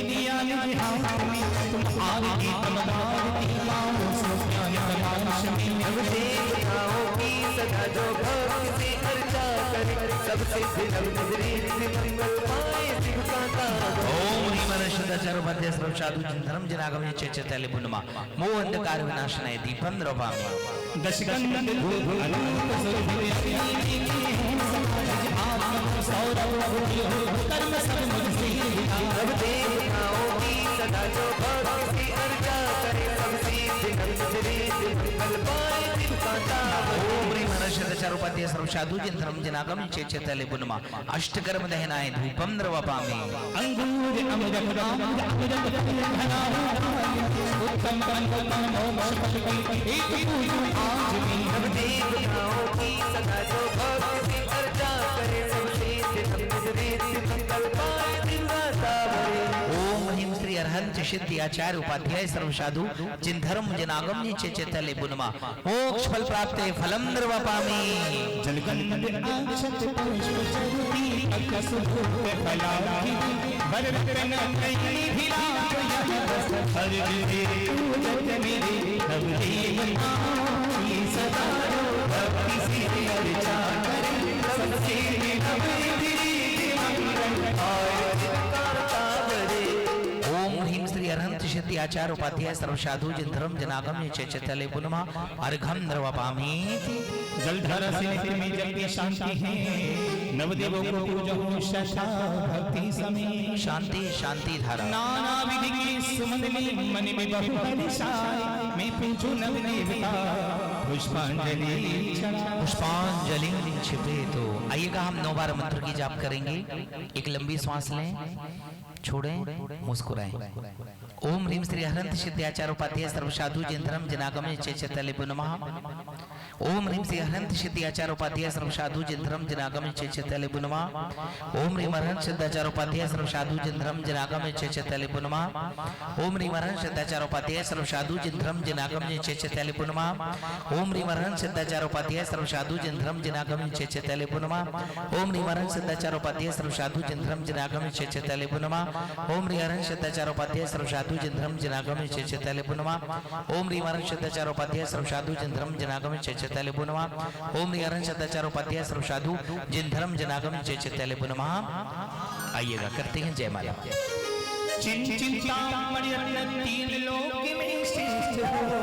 [SPEAKER 3] दिया निज हाथ में, तुम आरती तुम आरती लाओ सो ज्ञान प्रकाश में।
[SPEAKER 5] अब देवताओं की सदा जो भक्ति करता करे, सब सिद्ध रीति मंगलमय पाता।
[SPEAKER 1] ओम सदाचार उपाध्याय सर्व साधु जिन धर्म जनागम निश्चय पुनमा मोह अंधकार विनाशनाय दीपम द्रवपामि।
[SPEAKER 3] दशकंद अनंत सुरभि समाज आत्म सौरभ कर्म सब मुझसे।
[SPEAKER 5] अब देवताओं की सदा जो भक्ति मंगल पाए दिन का तावर
[SPEAKER 1] ओम ह्रीं हर्षदचारुपाध्याय सर्वसाधु जिनधर्म जनागम चेचतले बुनमा अष्टकर्म दहनाय धूपम नवपामि
[SPEAKER 3] अंगूर अमृत आमद अमृत धना उत्तम अनुपम मोक्ष फल एक पूजो आज भी
[SPEAKER 5] नवदीप भावों की सदा जो भक्त से अर्चा करे सबसे मंगल पाए दिन का तावर
[SPEAKER 1] ओम ह्रीं श्री अरहंत सिद्धि आचार्य उपाध्याय सर्वसाधु जिनधर्म जनागम चेचतले बुनमा मोक्ष फल प्राप्त फलम नवपामि
[SPEAKER 3] जलगंध अक्षत पुष्प चरुती अकस धूप फलावती बरतन कई भिलाप यह हर दिले पूजत मेरे तब देवता की सदा भक्ति से अर्चा करे सबसे
[SPEAKER 1] ओम ह्रीं श्री अरहंत सिद्धि आचार्य उपाध्याय सर्वसाधु जिनधर्म जनागम चेचतले बुनमा अर्घम नवपामि
[SPEAKER 3] जलधारा से नित्य में जल की शांति है नवदेवों को पूजो श्रद्धा भक्ति समेत
[SPEAKER 1] शांति शांति धारा
[SPEAKER 3] नाना विधि की सुमंगली मन में बहु हर्षाय मैं पूजू नवदेवता पुष्पांजलि चढ़ा
[SPEAKER 1] पुष्पांजलि छिपे तो आइएगा हम 9 बार मंत्र की जाप करेंगे। एक लंबी सांस लें, छोड़ें, मुस्कुराएं। ओम ह्रीं श्री अरहंत सिद्धि आचार्य उपाध्याय सर्वसाधु जिनधर्म जनागम चेचतले नमः। ओम ह्रीं श्री अरहंत सिद्धि आचार्य उपाध्याय सर्वसाधु जिनधर्म जनागम चेचतले नमः। ओम ह्रीं अरहंत सिद्धाचार्य उपाध्याय सर्वसाधु जिनधर्म जनागम चेचतले नमः। ओम ह्रीं अरहंत सिद्धाचार्य उपाध्याय सर्वसाधु जिनधर्म जनागम चेचतले नमः। ओम ह्रीं अरहंत सिद्धाचार्य उपाध्याय सर्वसाधु जिनधर्म जनागम चेचतले नमः। ओम ह्रीं अरहंत सिद्धाचार्य उपाध्याय सर्वसाधु जिनधर्म जनागम चेचतले नमः। ओम ह्रीं अरहंत सिद्धाचार्य उपाध्याय सर्वसाधु जिनधर्म जनागम चेचतले नमः। ओम ह्रीं अरहंत सिद्धाचार्य उपाध्याय सर्वसाधु जिनधर्म जनागम चेचतले नमः। ओम ह्रीं अरहंत सिद्धाचार्य उपाध्याय सर्वसाधु जिनधर्म जनागम चेचतले नमः। आइएगा करते हैं जयमाला।
[SPEAKER 3] चिंतामणि रत्न तीन लोक में श्रेष्ठ हो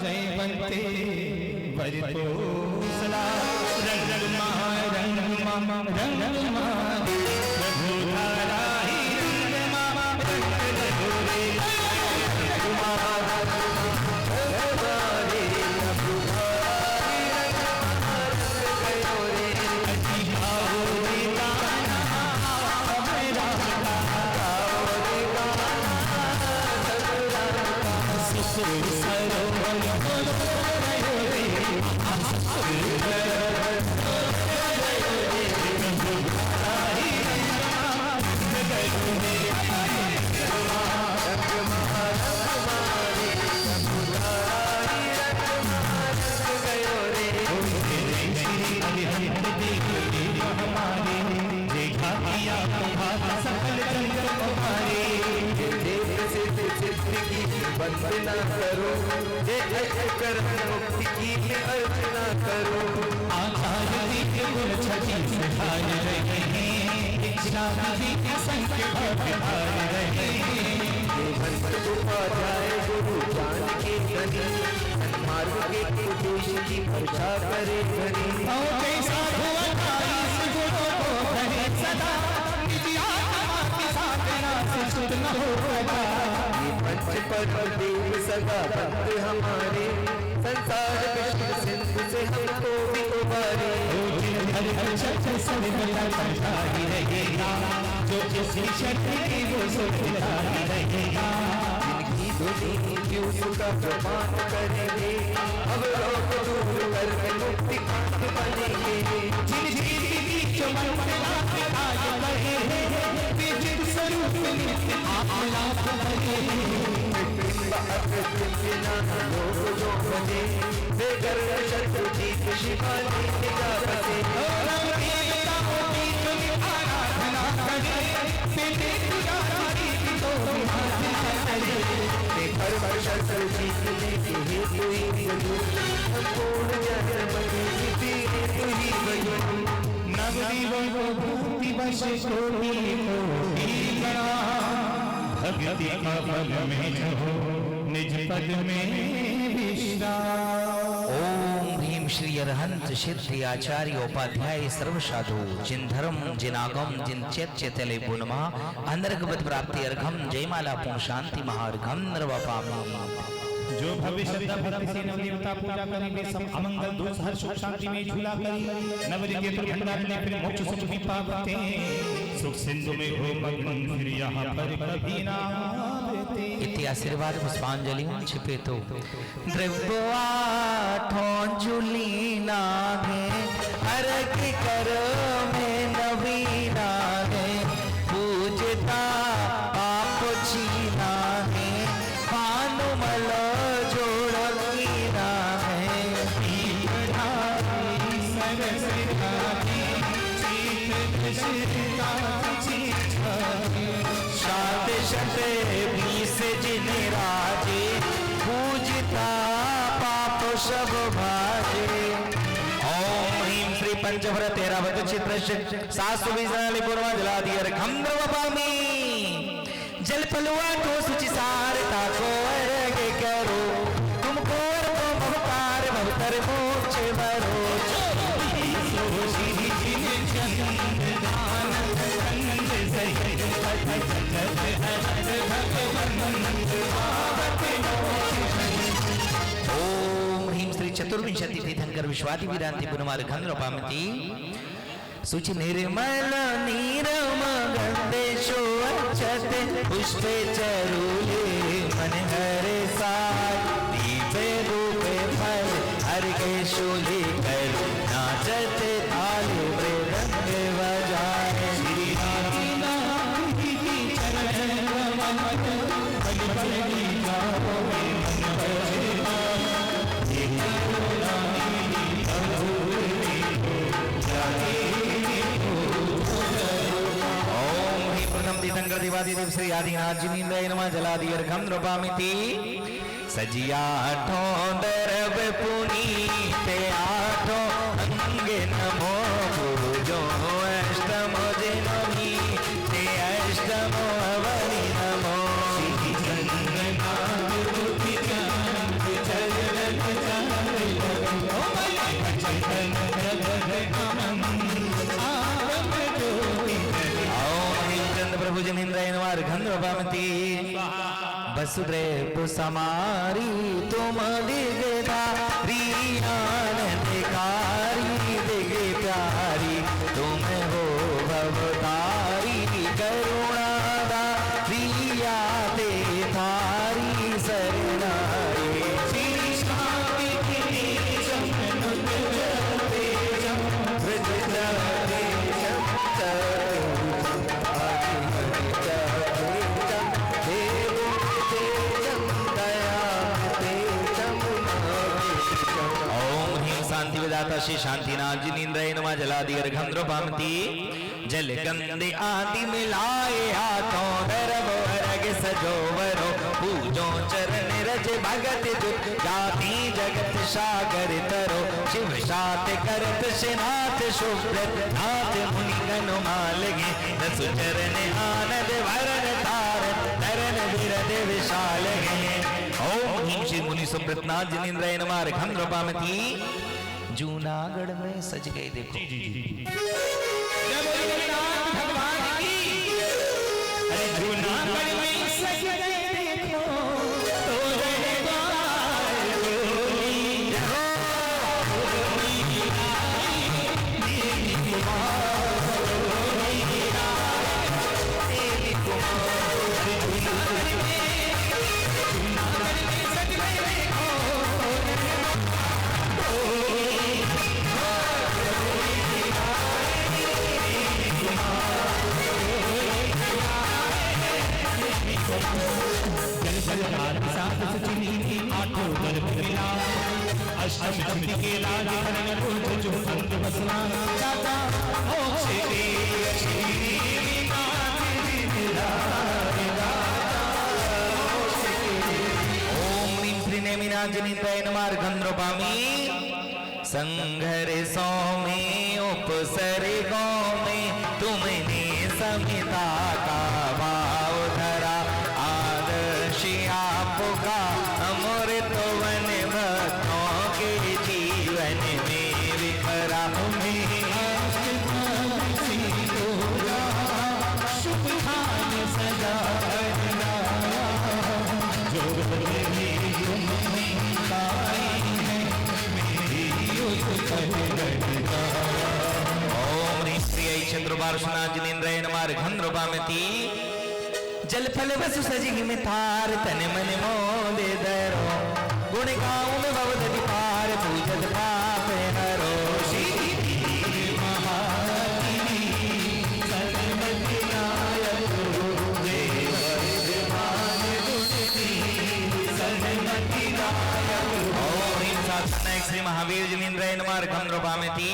[SPEAKER 3] जयवंते वरितो सदा रंग प्रभुधारा ही
[SPEAKER 5] वंदना करो जय कर मुक्ति की अर्चना करो
[SPEAKER 3] आचार्य के गुण छठी सिखाए रहे हैं दीक्षा जी के संग भाग रहे हैं
[SPEAKER 5] भक्त उपाध्याय गुरु जान के धनी सन्मार्ग के उपदेश की वर्षा करे धनी
[SPEAKER 3] और कैसा हुआ इस गुरु को करे सदा निज आत्मा के साथ रास सुध न होगा
[SPEAKER 5] पंच पर देव सदा भक्त हमारे संसार विश्व सिंधु से हमको भी उबारे
[SPEAKER 3] हर हर शब्द सब मिला करता ही रहेगा जो जिस शक्ति की वो सुखता ही रहेगा
[SPEAKER 5] जिनकी धुनी क्यों सुखा प्रमाण करेंगे अब लोग दूर करके मुक्ति कांत बनेंगे
[SPEAKER 3] जिन जीती जो मन में लाभ आए बहे वे जिन स्वरूप नित्य आलाप बहे
[SPEAKER 5] लोग जो बने बेगर शत्रु जी की शिवानी निगाह बसे
[SPEAKER 3] आराधना करे बेटे पुजारी की तो
[SPEAKER 5] हर शत्रु जी की लेके तू ही बनो संपूर्ण जन बने तू ही बनो
[SPEAKER 3] नवदीवों को भक्ति वश कोटि गणा भक्ति का फल में हो निज पद में विश्राम।
[SPEAKER 1] ओम ह्रीं श्री श्री अरहंत सिद्धि आचार्य उपाध्याय सर्व साधु जिन धर्म जिन आगम जिन चैत्य तले बुनमा अंतर्गत प्राप्ति अर्घम जयमाला पूर्ण शांति महार्घम नरवापामी।
[SPEAKER 3] जो भविष्य भक्ति से नव देवता पूजा करी वे सब अमंगल दोष हर सुख शांति में झूला करी नव के भंडार में फिर मोक्ष सुख भी पाते सुख सिंधु में हो मग्न फिर यहाँ पर कभी ना आते।
[SPEAKER 1] इति आशीर्वाद पुष्पांजलि छिपे तो द्रव्यवा ठोंजुली नागे अर्घ करो में नवीना है पूजता पाप छीना है भानुमल जोड़ कीना है शाद शते बीस जिन राजे पूजता पाप सब भाजे। ओम ह्रीं श्री पंचभर तेरावत चित्र सासु विजनाली पूर्वा जलादि अर्घम द्रवपामी। जल पलुआ तो सुचि सार ताको अर्घ करो तुमको अर्घो भवतार भवतर मोक्ष वरो। ओम ह्रीं श्री चतुर्विंशति तीर्थंकर विश्वादि विरांति पुनमार्घं नृपामति। सुचि निर्मल नीरम गंधेशो अक्षते पुष्पे चरूले मन हरे सार दीपे रूपे फल अर्घे शूले कर नाचते ताले मृदंग बजाए। श्री तीर्थंकर देवादिदेव श्री आदिनाथ जी नींद्राय नमः जलादि अर्घम नृपामिति। सजिया आठों दरब पुनीते आठों अंगे नमो गुरुजो अष्टमो जिनोनी ते अष्टमो अवनि नमो। प्रभु जनेन्द्राय नमः अर्घं नृपामति। वसुदेव समारी तुम दिगधारी आनंदकारी दिग प्यारी तुम हो भवतारी करुणादारी आते थारी शरणाई। शांति विदाता श्री शांतिनाथ जी नींद्राय नमः जलादि अर्घं नृपामति। जल गंधे आदि मिलाए हाथों दरब अर्घ सजोवरो पूजो चरण रज भगत जुट जाति जगत सागर तरो शिव सात करत सेनाथ सुब्रत नाथ मुनि गनुमाल गे दस चरण आनंद भरन तारन तरन बिरद विशाल गे। ओम ह्रीं श्री मुनि सुब्रत नाथ जी नींद्राय नमः अर्घं नृपामति। जूनागढ़ में सज गए देखो
[SPEAKER 3] भगवान की अरे जूनागढ़ में सज गए देखो तो अष्टमी के लाल जो अंत बसना दादा ओ श्री
[SPEAKER 1] ओम ह्रीं श्री नेमिनाथ जनिताय नमः अर्घं नृपामि। संघर सौमे उपसरे गौमे तुमने समिता का भाव धरा आदर्श आपका अमृत वन भक्तों के जीवन में
[SPEAKER 3] राह में आशिक़ किसी को शुभ खान सजा करना जो मेरी तुमने पाई है मेरी उस पर गणना।
[SPEAKER 1] ओम ह्रीं श्रियै चंद्रबार्षणा जिनेन्द्राय नमः घनरूपामिति जल फल वसु सजी में थार तन मन मोदे दरो गुण गाँव में भवदति पार पूजत पाप हरो श्री महावीर जिनेन्द्राय नमः घनरूपामिति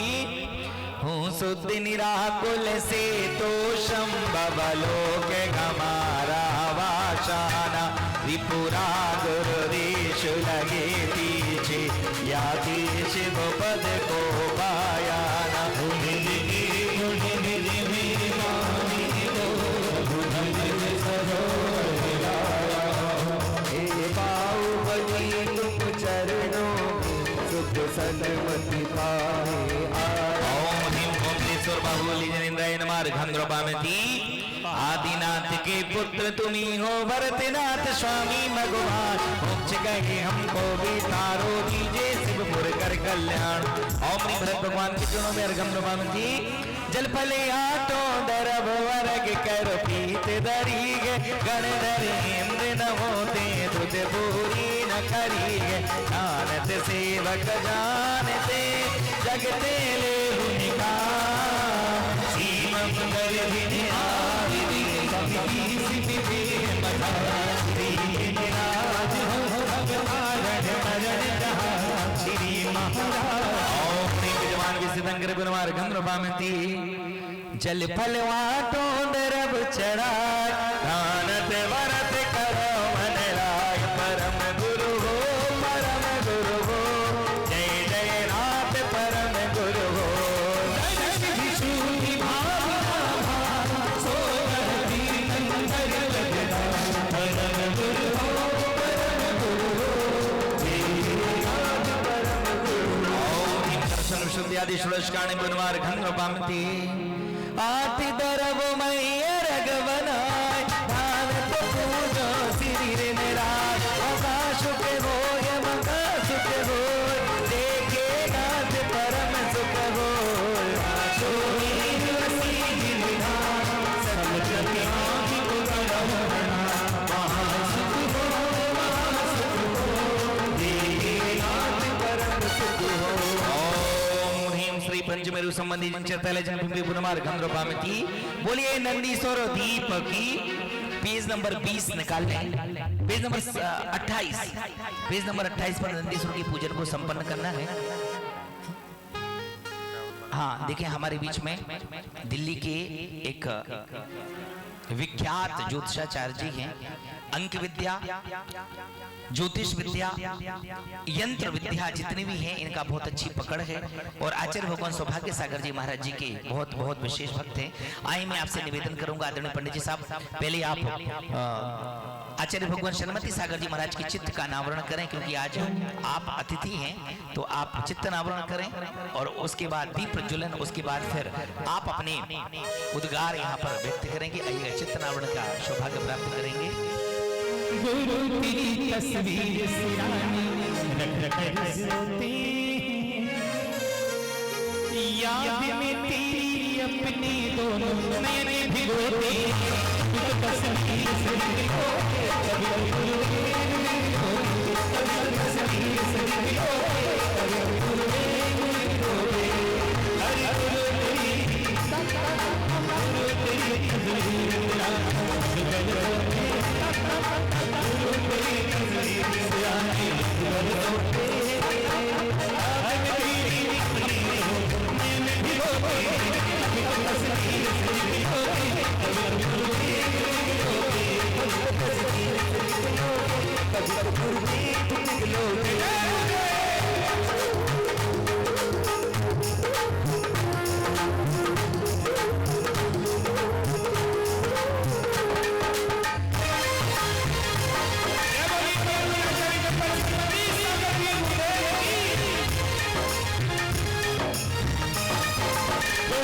[SPEAKER 1] हूँ शुद्ध निराकुल से तो संभवलोक हमारा वाशाना त्रिपुरा गुरुदेश लगे पीछे याति शिव पद को पायाना बाहुबली तुम चरणों सुख सन्मति पाए बाहुबली जिनेन्द्राय नमः घनरूपामिति आदिनाथ के पुत्र तुम्ही हो भरतनाथ स्वामी भगवान मोक्ष गए हमको भी तारो दीजे शिवपुर कर कल्याण। ओम भरत भगवान के चरणों में घनरूपामिति जल फले आटो दरब वर्ग कर पीत दरीगे गण धरेन्द्र न होते तुझ पूरी न करीगे जानत सेवक जानते जगते ले उनका सीम सुंदर विधि आदि कभी सिद्धि बता श्री राज हो भगवान मरण जहाँ श्री महाराज। ओम विद्वान विसिदंकर गुणवार घनरूपामिति जल फल वाटो दरब चढ़ाए दानत वरत करो मन राय परम गुरु हो जय जय नाथ परम गुरु हो आदि षोडशकाणी बनवार घनरूपामिति आति दरब मैया रगवनाय धानत पूजो सिरि निराज आकाश के होय मका सुख होय देखे नाथ परम सुख होय आशो हीन वसी जिनधान सब जग आदि को करवना महासुख हो देखे नाथ परम सुख हो। श्री पंचमेरु संबंधी चर्चा घनरूपामिति बोलिए नंदीश्वर दीप की पेज नंबर 20 निकाल लें पेज नंबर 28 पर नंदीश्वर की पूजन को संपन्न करना है। हाँ देखिए हमारे बीच में दिल्ली के एक विख्यात ज्योतिषाचार्य जी हैं। अंक विद्या ज्योतिष विद्या यंत्र विद्या जितनी भी हैं इनका बहुत अच्छी पकड़ है और आचार्य भगवान सौभाग्य सागर जी महाराज जी के बहुत बहुत विशेष भक्त हैं। आइए मैं आपसे निवेदन करूंगा आदरणीय पंडित जी साहब पहले आप आचार्य भगवान शर्मती सागर जी महाराज के चित्त का अनावरण करें क्योंकि आज आप अतिथि हैं तो आप चित्त अनावरण करें और उसके बाद दीप प्रज्वलन उसके बाद फिर आप अपने उद्गार यहाँ पर व्यक्त करेंगे। आइए चित्त अनावरण का सौभाग्य प्राप्त करेंगे।
[SPEAKER 3] गुरु तेरी तस्वीर सिरानी रख रख हंसते याद में तेरी अपने दोनों नयन भिगोते तस्वीर से देखो कभी गुरु तस्वीर से देखो कभी गुरु हरि गुरु तेरी तस्वीर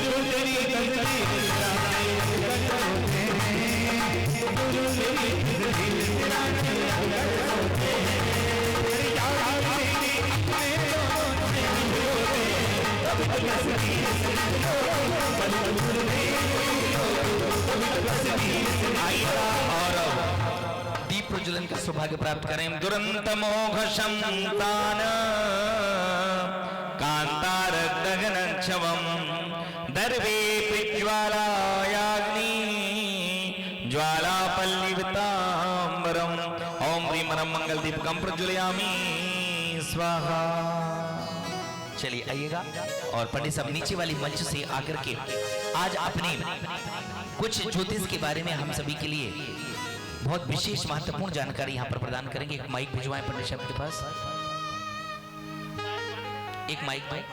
[SPEAKER 3] गुरु तेरी तस्वीर तेरा अगर होते हैं, गुरु तेरी तस्वीर तेरा अगर होते हैं, तेरी याद मेरी अपने दोनों में होते हैं, तब तस्वीर गुरु
[SPEAKER 1] और दीप प्रज्वलन का सौभाग्य प्राप्त करें। दुरंत मोघ शंतान कांतार गगनक्षवम दर्वे प्रज्वालायाग्नि ज्वालापल्लिवतांबरम ओम ह्रीं रं मंगल दीपकम प्रज्वलयामि स्वाहा। चलिए आइएगा और पंडित साहब नीचे वाली मंच से आकर के आज अपने कुछ ज्योतिष के बारे में हम सभी के लिए बहुत विशेष महत्वपूर्ण जानकारी यहाँ पर प्रदान करेंगे। एक माइक भिजवाएं पंडित साहब के पास, एक माइक में।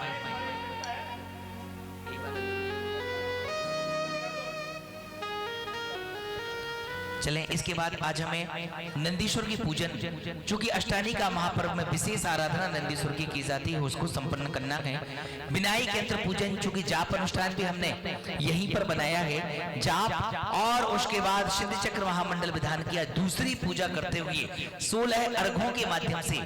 [SPEAKER 1] चलें, इसके बाद आज हमें नंदीश्वर की पूजन, जो कि अष्टानी का महापर्व में विशेष आराधना नंदीश्वर की जाती है, उसको संपन्न करना है। विनायक यंत्र पूजन, जो कि जाप अनुष्ठान भी हमने यहीं पर बनाया है, जाप और उसके बाद सिद्ध चक्र महामंडल विधान किया। दूसरी पूजा करते हुए 16 अर्घों के माध्यम से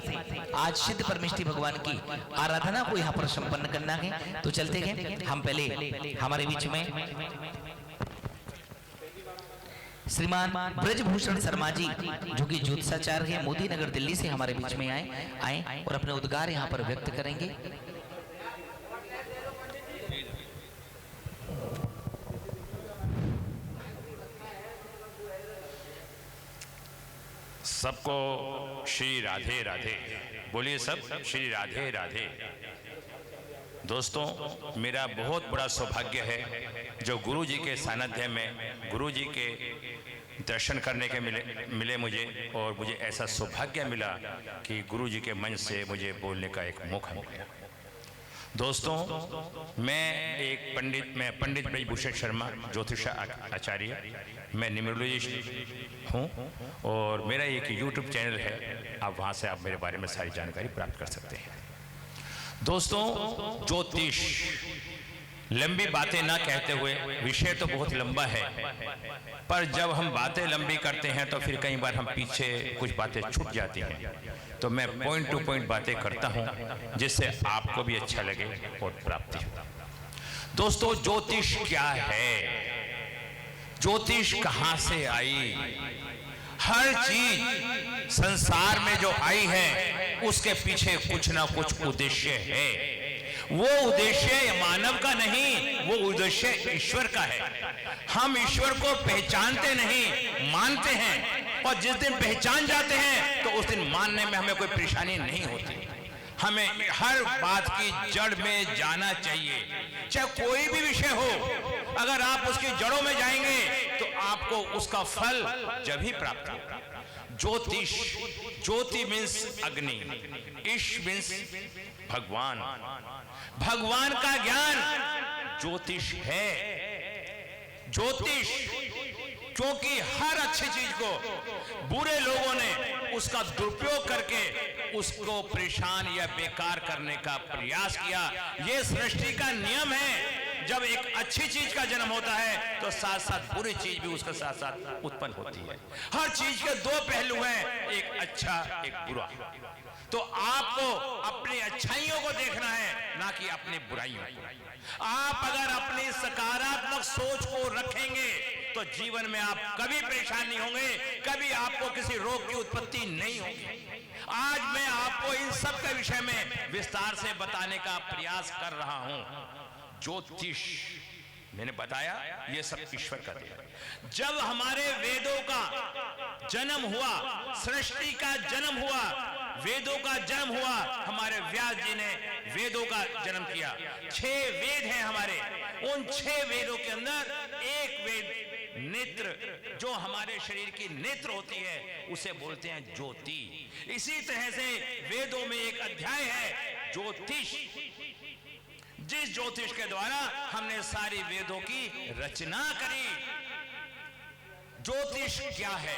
[SPEAKER 1] आज सिद्ध परमेष्ठी भगवान की आराधना को यहाँ पर संपन्न करना है। तो चलते हैं हम, पहले हमारे बीच में श्रीमान ब्रजभूषण शर्मा जी, जो कि ज्योतिषाचार्य है, मोदी नगर दिल्ली से हमारे बीच में आए और अपने उद्गार यहाँ पर व्यक्त करेंगे।
[SPEAKER 6] सबको श्री राधे राधे बोलिए, सब श्री राधे राधे। दोस्तों, मेरा बहुत बड़ा सौभाग्य है जो गुरु जी के सानिध्य में गुरु जी के दर्शन करने के मिले मुझे, और मुझे ऐसा सौभाग्य मिला कि गुरु जी के मंच से मुझे बोलने का एक मौका मिला। दोस्तों, मैं पंडित ब्रजभूषण शर्मा, ज्योतिष आचार्य, मैं न्यूमरोलॉजिस्ट हूँ और मेरा एक यूट्यूब चैनल है, आप वहाँ से आप मेरे बारे में सारी जानकारी प्राप्त कर सकते हैं। दोस्तों, ज्योतिष, लंबी बातें ना कहते हुए, विषय तो बहुत लंबा है, पर जब हम बातें लंबी करते हैं तो फिर कई बार हम पीछे कुछ बातें छूट जाती हैं, तो मैं पॉइंट टू पॉइंट बातें करता हूं जिससे आपको भी अच्छा लगे और प्राप्ति हो। दोस्तों, ज्योतिष क्या है, ज्योतिष कहां से आई? हर चीज संसार में जो आई है उसके पीछे कुछ ना कुछ उद्देश्य है। वो उद्देश्य मानव का नहीं, वो उद्देश्य ईश्वर का है। हम ईश्वर को पहचानते नहीं, मानते हैं, और जिस दिन पहचान जाते हैं तो उस दिन मानने में हमें कोई परेशानी नहीं होती। हमें हर बात की जड़ में जाना चाहिए, चाहे कोई भी विषय हो। अगर आप उसकी जड़ों में जाएंगे तो आपको उसका फल जब ही प्राप्त होगा। ज्योतिष, ज्योति मीन्स अग्नि, ईश मीन्स भगवान, भगवान का ज्ञान ज्योतिष है। ज्योतिष, क्योंकि हर अच्छी चीज को बुरे लोगों ने उसका दुरुपयोग करके उसको परेशान या बेकार करने का प्रयास किया। ये सृष्टि का नियम है। जब एक अच्छी चीज का जन्म होता है तो साथ साथ बुरी चीज भी उसके साथ साथ उत्पन्न होती है। हर चीज के दो पहलू हैं, एक अच्छा एक बुरा। तो आपको अपनी अच्छाइयों को देखना है, ना कि अपनी बुराइयों को। आप अगर अपनी सकारात्मक सोच को रखेंगे तो जीवन में आप कभी परेशान नहीं होंगे, कभी आपको किसी रोग की उत्पत्ति नहीं होगी। आज मैं आपको इन सब के विषय में विस्तार से बताने का प्रयास कर रहा हूं। ज्योतिष, मैंने बताया, ये सब ईश्वर का दिया। जब हमारे वेदों का जन्म हुआ, सृष्टि का जन्म हुआ, वेदों का जन्म हुआ, हमारे व्यास जी ने वेदों का जन्म किया। 6 वेद हैं हमारे। उन 6 वेदों के अंदर एक वेद नेत्र, जो हमारे शरीर की नेत्र होती है, उसे बोलते हैं ज्योति। इसी तरह से वेदों में एक अध्याय है ज्योतिष, जिस ज्योतिष के द्वारा हमने सारी वेदों की रचना करी। ज्योतिष क्या है,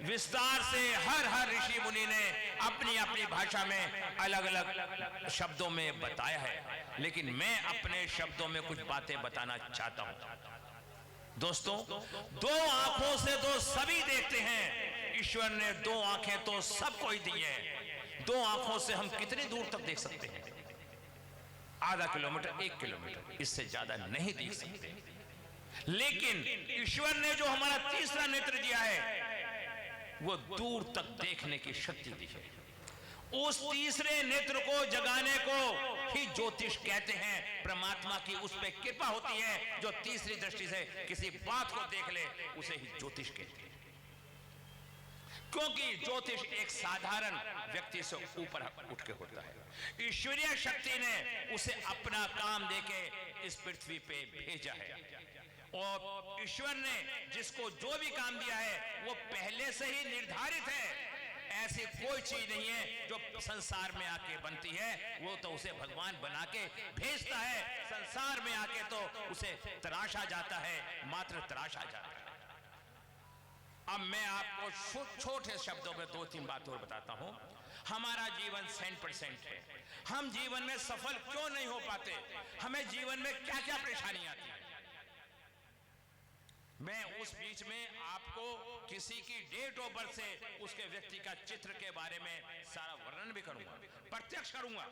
[SPEAKER 6] विस्तार से हर ऋषि मुनि ने अपनी अपनी भाषा में अलग अलग शब्दों में बताया है, लेकिन मैं अपने शब्दों में कुछ बातें बताना चाहता हूं। दोस्तों, दो आंखों से तो सभी देखते हैं, ईश्वर ने दो आंखें तो सबको ही दी हैं। दो आंखों से हम कितनी दूर तक देख सकते हैं? आधा किलोमीटर, 1 किलोमीटर, इससे ज्यादा नहीं देख सकते। लेकिन ईश्वर ने जो हमारा तीसरा नेत्र दिया है, वो दूर तक देखने की शक्ति दी है। उस तीसरे नेत्र को जगाने को ही ज्योतिष कहते हैं। परमात्मा की उस पे कृपा होती है, जो तीसरी दृष्टि से किसी बात को देख ले, उसे ही ज्योतिष कहते हैं। क्योंकि ज्योतिष एक साधारण व्यक्ति से ऊपर उठ के होता है। ईश्वरीय शक्ति ने उसे अपना काम देके इस पृथ्वी पे भेजा है, और ईश्वर ने जिसको जो भी काम दिया है वो पहले से ही निर्धारित है। ऐसी कोई चीज नहीं है जो संसार में आके बनती है, वो तो उसे भगवान बना के भेजता है। संसार में आके तो उसे तराशा जाता है, मात्र तराशा जाता है। अब मैं आपको छोटे शब्दों में 2-3 बात और बताता हूं। हमारा जीवन 100% है। हम जीवन में सफल क्यों नहीं हो पाते? हमें जीवन में क्या क्या परेशानी आती है? मैं उस बीच में आपको किसी की डेट ऑफ बर्थ से उसके व्यक्ति का चित्र के बारे में सारा वर्णन भी करूंगा, प्रत्यक्ष करूंगा।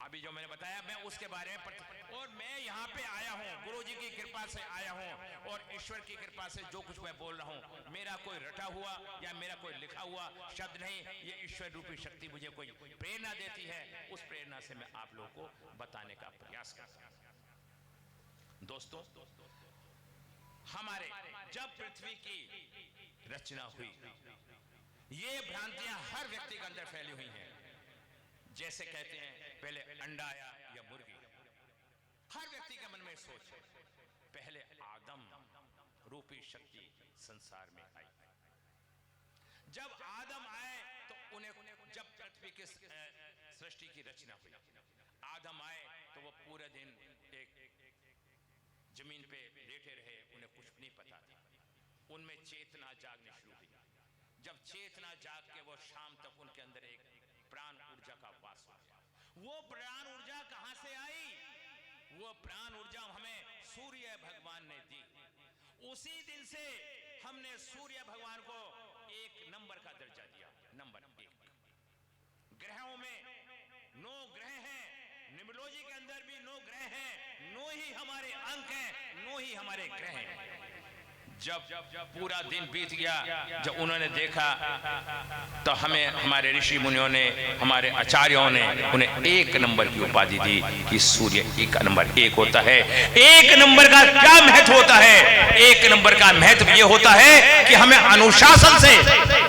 [SPEAKER 6] अभी जो मैंने बताया मैं उसके बारे में और मैं यहाँ पे आया हूँ, गुरु जी की कृपा से आया हूँ, और ईश्वर की कृपा से जो कुछ मैं बोल रहा हूँ, मेरा कोई रटा हुआ या मेरा कोई लिखा हुआ शब्द नहीं। ये ईश्वर रूपी शक्ति मुझे कोई प्रेरणा देती है, उस प्रेरणा से मैं आप लोगों को बताने का प्रयास करता हूँ। दोस्तों, हमारे जब पृथ्वी की रचना हुई, ये भ्रांतियां हर व्यक्ति के अंदर फैली हुई हैं। जैसे कहते हैं पहले अंडा आया या मुर्गी, हर व्यक्ति के मन में सोच है। पहले आदम रूपी शक्ति संसार में आई। जब आदम आए तो उन्हें, जब पृथ्वी की सृष्टि की रचना हुई, आदम आए तो वो पूरे दिन एक जमीन पे लेटे रहे, उन्हें कुछ नहीं पता था। उनमें चेतना जागनी शुरू हुई। जब चेतना जाग के वो शाम तक उनके अंदर एक प्राण ऊर्जा का वास हो गया। वो प्राण ऊर्जा कहां से आई? वो प्राण ऊर्जा हमें सूर्य भगवान ने दी। उसी दिन से हमने सूर्य भगवान को 1 नंबर का दर्जा दिया। नंबर 1। ग्रहों में 9 ग्रह हैं, न्यूमरोलॉजी के अंदर भी 9 ग्रह हैं, 9 ही हमारे अंक हैं, 9 ही हमारे ग्रह हैं। जब पूरा दिन बीत गया, जब उन्होंने देखा तो हमें हमारे ऋषि मुनियों ने, हमारे आचार्यों ने उन्हें 1 नंबर की उपाधि दी कि सूर्य 1 नंबर 1 होता है। 1 नंबर का क्या महत्व होता है? 1 नंबर का महत्व यह होता है कि हमें अनुशासन से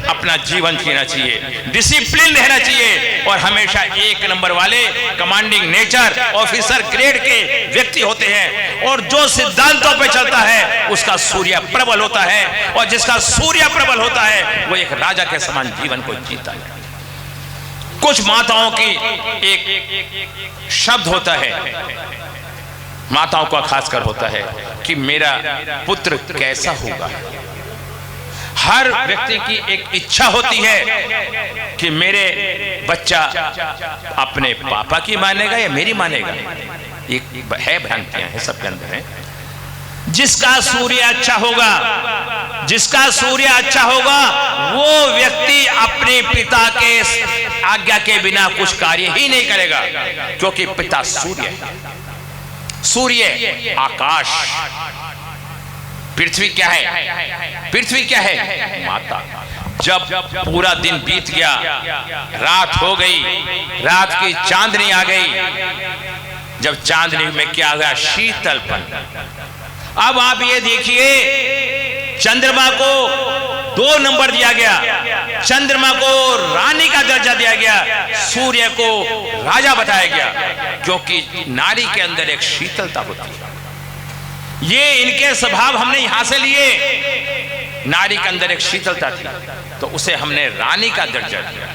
[SPEAKER 6] अपना जीवन जीना चाहिए, डिसिप्लिन रहना चाहिए, और हमेशा 1 नंबर वाले कमांडिंग नेचर ऑफिसर ग्रेड के व्यक्ति होते हैं। और जो सिद्धांतों पे चलता है उसका सूर्य प्रबल होता है, और जिसका सूर्य प्रबल होता है वो एक राजा के समान जीवन को जीता है। कुछ माताओं की एक शब्द होता है, माताओं का खासकर होता है कि मेरा पुत्र कैसा होगा। हर व्यक्ति की एक इच्छा होती है कि मेरे बच्चा अपने पापा की मानेगा या मेरी मानेगा। एक है, भ्रांतियां हैं सबके अंदर है। जिसका सूर्य अच्छा होगा, जिसका सूर्य अच्छा होगा, वो व्यक्ति अपने पिता के आज्ञा के बिना कुछ कार्य ही नहीं करेगा, क्योंकि पिता सूर्य है। सूर्य आकाश, पृथ्वी क्या है? पृथ्वी क्या है? माता। जब पूरा दिन बीत गया, रात हो गई, रात की चांदनी आ गई। जब चांदनी में क्या गया? शीतलपन। अब आप ये देखिए, चंद्रमा को 2 नंबर दिया गया, चंद्रमा को रानी का दर्जा दिया गया, सूर्य को राजा बताया गया, क्योंकि नारी के अंदर एक शीतलता होती है। ये इनके स्वभाव हमने यहां से लिए। नारी के अंदर एक शीतलता थी, तो उसे हमने रानी का दर्जा दिया।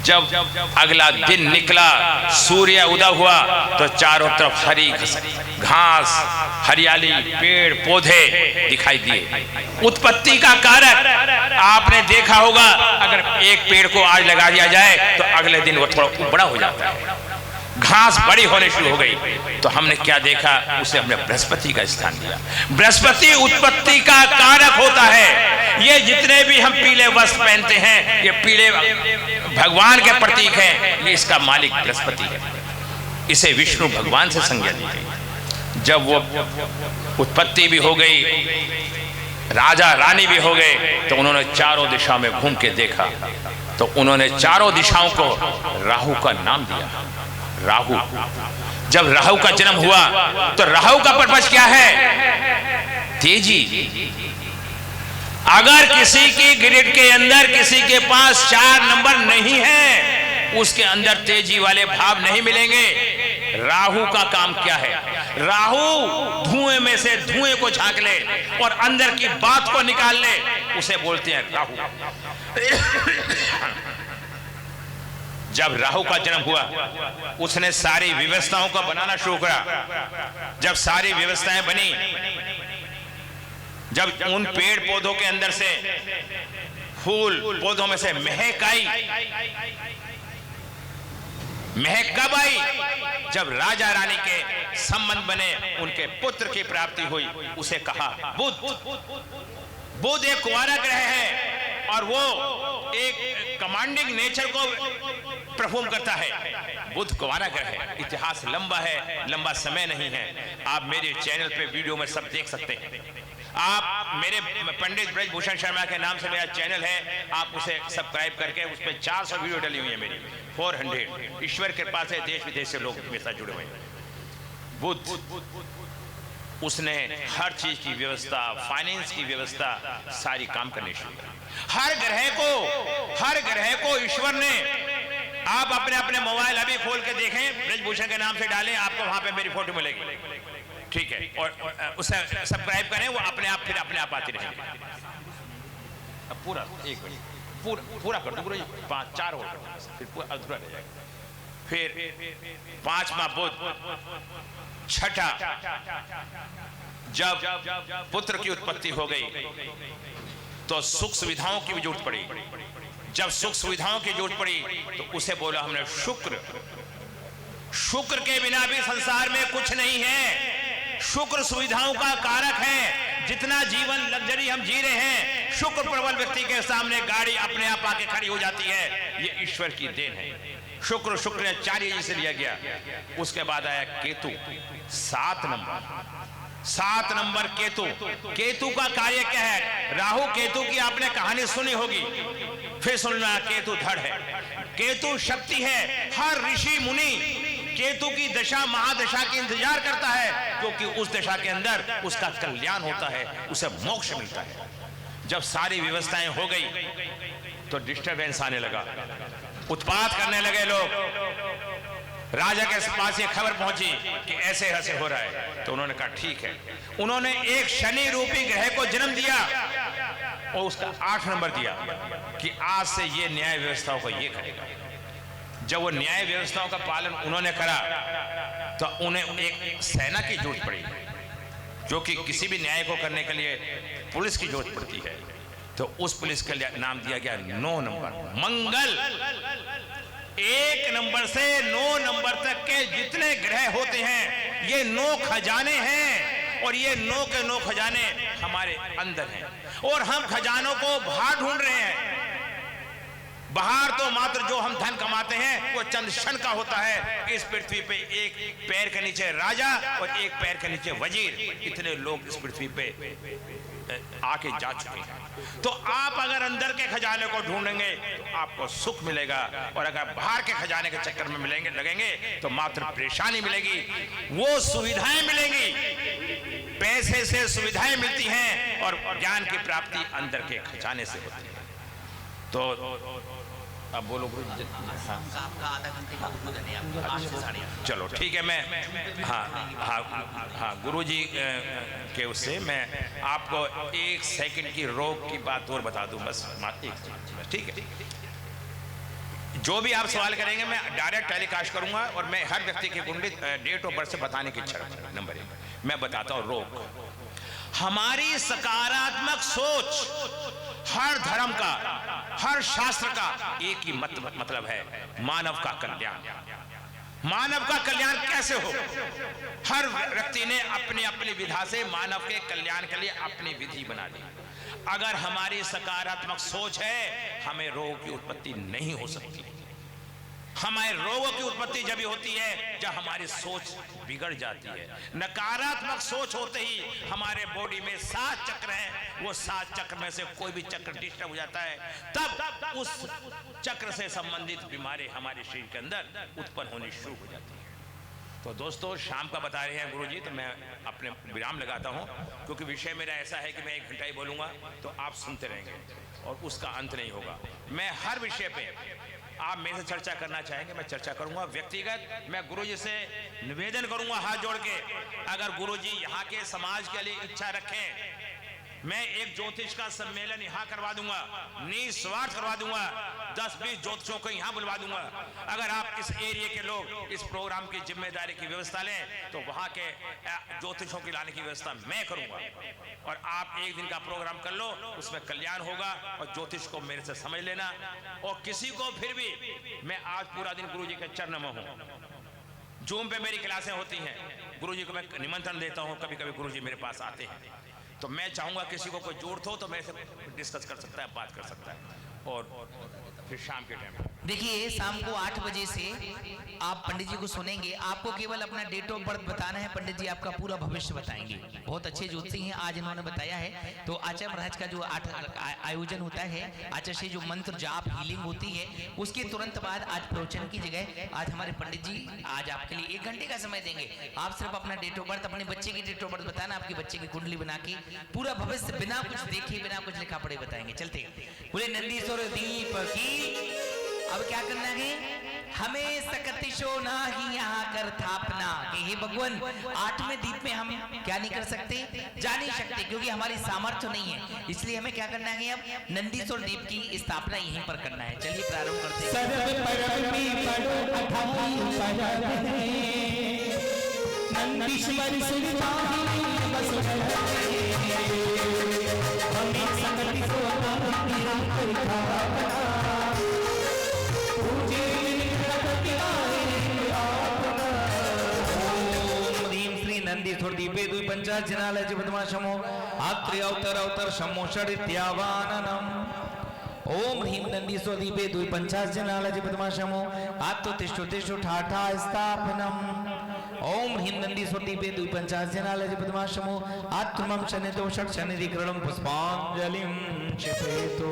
[SPEAKER 6] जब अगला दिन निकला, सूर्य उदय हुआ तो चारों तरफ हरी घास, हरियाली, पेड़ पौधे दिखाई दिए। उत्पत्ति का कारक आपने देखा होगा, अगर एक पेड़ को आज लगा दिया जाए तो अगले दिन वो थोड़ा बड़ा हो जाता है, घास बड़ी होने शुरू हो गई। तो हमने क्या देखा, उसे हमने बृहस्पति का स्थान दिया। बृहस्पति उत्पत्ति का कारक होता है। ये जितने भी हम पीले वस्त्र पहनते हैं, ये पीले भगवान के प्रतीक हैं, ये इसका मालिक बृहस्पति है। इसे विष्णु भगवान से संज्ञा दी गई। जब वो उत्पत्ति भी हो गई, राजा रानी भी हो गए, तो उन्होंने चारों दिशाओं में घूम के देखा, तो उन्होंने चारों दिशाओं को राहु का नाम दिया। राहु, जब राहु का जन्म हुआ तो राहु का पर्पस क्या है? तेजी। अगर किसी की ग्रिड के अंदर किसी के पास 4 नंबर नहीं है, उसके अंदर तेजी वाले भाव नहीं मिलेंगे। राहु का काम क्या है? राहु धुएं में से धुएं को झांक ले और अंदर की बात को निकाल ले, उसे बोलते हैं राहु। जब राहु का जन्म हुआ, उसने सारी व्यवस्थाओं को बनाना शुरू करा। जब सारी व्यवस्थाएं बनी, जब उन पेड़ पौधों के अंदर से, फूल पौधों में से महक आई। महक कब आई? जब राजा रानी के संबंध बने, उनके पुत्र की प्राप्ति हुई। उसे कहा बुध एक कुंवारा ग्रह है और वो एक कमांडिंग नेचर को परफॉर्म करता है। बुध कुंवारा ग्रह है। इतिहास लंबा है, लंबा समय नहीं है। आप मेरे चैनल पे वीडियो में सब देख सकते हैं। आप मेरे पंडित ब्रजभूषण शर्मा के नाम से मेरा चैनल है, आप उसे सब्सक्राइब करके उस पर 400 वीडियो डली हुई है मेरी, 400। ईश्वर के कृपा से देश विदेश से लोग मेरे साथ जुड़े हुए हैं। बुध, उसने हर चीज की व्यवस्था, फाइनेंस की व्यवस्था सारी काम करनी शुरू की। हर ग्रह को ईश्वर ने, आप अपने अपने मोबाइल अभी खोल के देखें, ब्रजभूषण के नाम से डालें, आपको वहां पे मेरी फोटो मिलेगी, ठीक है? और उसे सब्सक्राइब करें, वो अपने आप आती रहेगी। अब पूरा एक मिनट पूरा कर दो, 5-4 हो फिर पूरा अधूरा रह जाएगा। फिर 5वां बुध, छठा, जब पुत्र की उत्पत्ति हो गई तो सुख सुविधाओं की भी जरूरत पड़ी। जब सुख सुविधाओं की जरूरत पड़ी तो उसे बोला हमने शुक्र के बिना भी संसार में कुछ नहीं है। शुक्र सुविधाओं का कारक है। जितना जीवन लग्जरी हम जी रहे हैं, शुक्र प्रबल व्यक्ति के सामने गाड़ी अपने आप आके खड़ी हो जाती है। ये ईश्वर की देन है। शुक्र ने 4 जी से लिया गया। उसके बाद आया केतु, 7 नंबर केतु का कार्य क्या है? राहु केतु की आपने कहानी सुनी होगी, फिर सुनना। केतु धड़ है, केतु शक्ति है। हर ऋषि मुनि केतु की दशा, महादशा की इंतजार करता है, क्योंकि उस दशा के अंदर उसका कल्याण होता है, उसे मोक्ष मिलता है। जब सारी व्यवस्थाएं हो गई तो डिस्टर्बेंस आने लगा, उत्पात करने लगे लोग। राजा के पास ये खबर पहुंची कि ऐसे ऐसे हो रहा है, तो उन्होंने कहा ठीक है। उन्होंने एक शनि रूपी ग्रह को जन्म दिया और उसका 8 नंबर दिया कि आज से ये न्याय व्यवस्थाओं को ये करेगा। जब वो न्याय व्यवस्थाओं का पालन उन्होंने करा तो उन्हें एक सेना की जरूरत पड़ी, जो कि किसी भी न्याय को करने के लिए पुलिस की जरूरत पड़ती है। तो उस पुलिस का नाम दिया गया 9 नंबर, मंगल। 1 नंबर से 9 नंबर तक के जितने ग्रह होते हैं, ये 9 खजाने हैं, और ये 9 के 9 खजाने हमारे अंदर हैं, और हम खजानों को बाहर ढूंढ रहे हैं। बाहर तो मात्र जो हम धन कमाते हैं वो चंद क्षण का होता है। इस पृथ्वी पे एक पैर के नीचे राजा और एक पैर के नीचे वजीर, इतने लोग इस पृथ्वी पे आके जा चुके हैं। तो आप अगर अंदर के खजाने को ढूंढेंगे तो आपको सुख मिलेगा, और अगर बाहर के खजाने के चक्कर में लगेंगे तो मात्र परेशानी मिलेगी। वो सुविधाएं मिलेंगी, पैसे से सुविधाएं मिलती हैं, और ज्ञान की प्राप्ति अंदर के खजाने से होती है। तो अब बोलो गुरु जी। चलो ठीक है, मैं हाँ गुरु जी के उससे मैं आपको 1 सेकंड की रोक की बात और बता दूं, बस एक, ठीक है। जो भी आप सवाल करेंगे मैं डायरेक्ट टेलीकास्ट करूंगा और मैं हर व्यक्ति की कुंडली डेट ऑफ बर्थ से बताने की इच्छा रखूंगा। नंबर 1 मैं बताता हूं, रोग हमारी सकारात्मक सोच हर धर्म का, हर शास्त्र का एक ही मतलब है, मानव का कल्याण। मानव का कल्याण कैसे हो? हर व्यक्ति ने अपनी अपनी विधा से मानव के कल्याण के लिए अपनी विधि बना ली। अगर हमारी सकारात्मक सोच है, हमें रोग की उत्पत्ति नहीं हो सकती। हमारे रोगों की उत्पत्ति जब होती है जब हमारी सोच बिगड़ जाती है। नकारात्मक सोच होते ही हमारे बॉडी में 7 चक्र हैं, वो 7 चक्र में से कोई भी चक्र डिस्टर्ब हो जाता है, तब उस चक्र से संबंधित बीमारी हमारे शरीर के अंदर उत्पन्न होनी शुरू हो जाती है। तो दोस्तों, शाम का बता रहे हैं गुरुजी, तो मैं अपने विराम लगाता हूं, क्योंकि विषय मेरा ऐसा है कि मैं 1 घंटा ही बोलूंगा तो आप सुनते रहेंगे और उसका अंत नहीं होगा। मैं हर विषय पे आप मेरे से चर्चा करना चाहेंगे, मैं चर्चा करूंगा। व्यक्तिगत मैं गुरुजी से निवेदन करूंगा हाथ जोड़ के, अगर गुरुजी यहाँ के समाज के लिए इच्छा रखें, मैं एक ज्योतिष का सम्मेलन यहाँ करवा दूंगा, निस्वार्थ करवा दूंगा, 10-20 ज्योतिषों को यहाँ बुलवा दूंगा। अगर आप इस एरिया के लोग इस प्रोग्राम की जिम्मेदारी की व्यवस्था लें तो वहाँ के ज्योतिषों की लाने की व्यवस्था मैं करूंगा और आप 1 दिन का प्रोग्राम कर लो, उसमें कल्याण होगा। और ज्योतिष को मेरे से समझ लेना। और किसी को फिर भी, मैं आज पूरा दिन गुरु जी के चरण में हूँ, जूम पे मेरी क्लासें होती हैं, गुरु जी को मैं निमंत्रण देता हूँ, कभी कभी गुरु जी मेरे पास आते हैं, तो मैं चाहूंगा किसी को कोई जरूरत हो तो मेरे से डिस्कस कर सकता है, बात कर सकता है। और फिर शाम के टाइम
[SPEAKER 1] देखिए, शाम को 8 बजे से आप पंडित जी को सुनेंगे। आपको केवल अपना डेट ऑफ बर्थ बताना है, पंडित जी आपका पूरा भविष्य बताएंगे। बहुत अच्छे ज्योतिषी हैं, आज इन्होंने बताया है। तो आचार्य महाराज का जो 8 आयोजन होता है, आचार्य से जो मंत्र जाप हीलिंग होती है, उसके तुरंत बाद आज प्रवचन की जगह आज हमारे पंडित जी आज आपके लिए 1 घंटे का समय देंगे। आप सिर्फ अपना डेट ऑफ बर्थ, अपने बच्चे की डेट ऑफ बर्थ बताना, आपकी बच्चे की कुंडली बना के पूरा भविष्य बिना कुछ देखे, बिना कुछ लिखा पढ़े बताएंगे। चलते पूरे नंदीश्वर दीप की। अब क्या करना है, हमें सकतिशो ना ही यहाँ कर थापना कि हे भगवान, 8वें दीप में हम क्या नहीं कर सकते, जा नहीं सकते, क्योंकि हमारी सामर्थ्य नहीं है। इसलिए हमें क्या करना है, अब नंदीश्वर दीप की स्थापना यहीं पर करना है। चलिए प्रारंभ करते हैं।
[SPEAKER 3] सरद परम में पड़ो अठाई परद है, नंदीश्वर सिरताही बस रहे, हमें सकतिशो ना ही यहाँ कर थापना,
[SPEAKER 1] नंदीश्वर दीपे दुई पंचाश जनालय पद्माशमो आत्रि अवतर अवतर शमो षडित्यावाननम। ओम ह्रीं नंदीश्वर दीपे दुई पंचाश जनालय पद्माशमो आत्तो तिष्ठो तिष्ठो ठाठा स्थापनम। ओम ह्रीं नंदीश्वर दीपे दुई पंचाश जनालय पद्माशमो आत्मम शनितो षट शनिधिकरणम पुष्पांजलिम क्षिपेतो।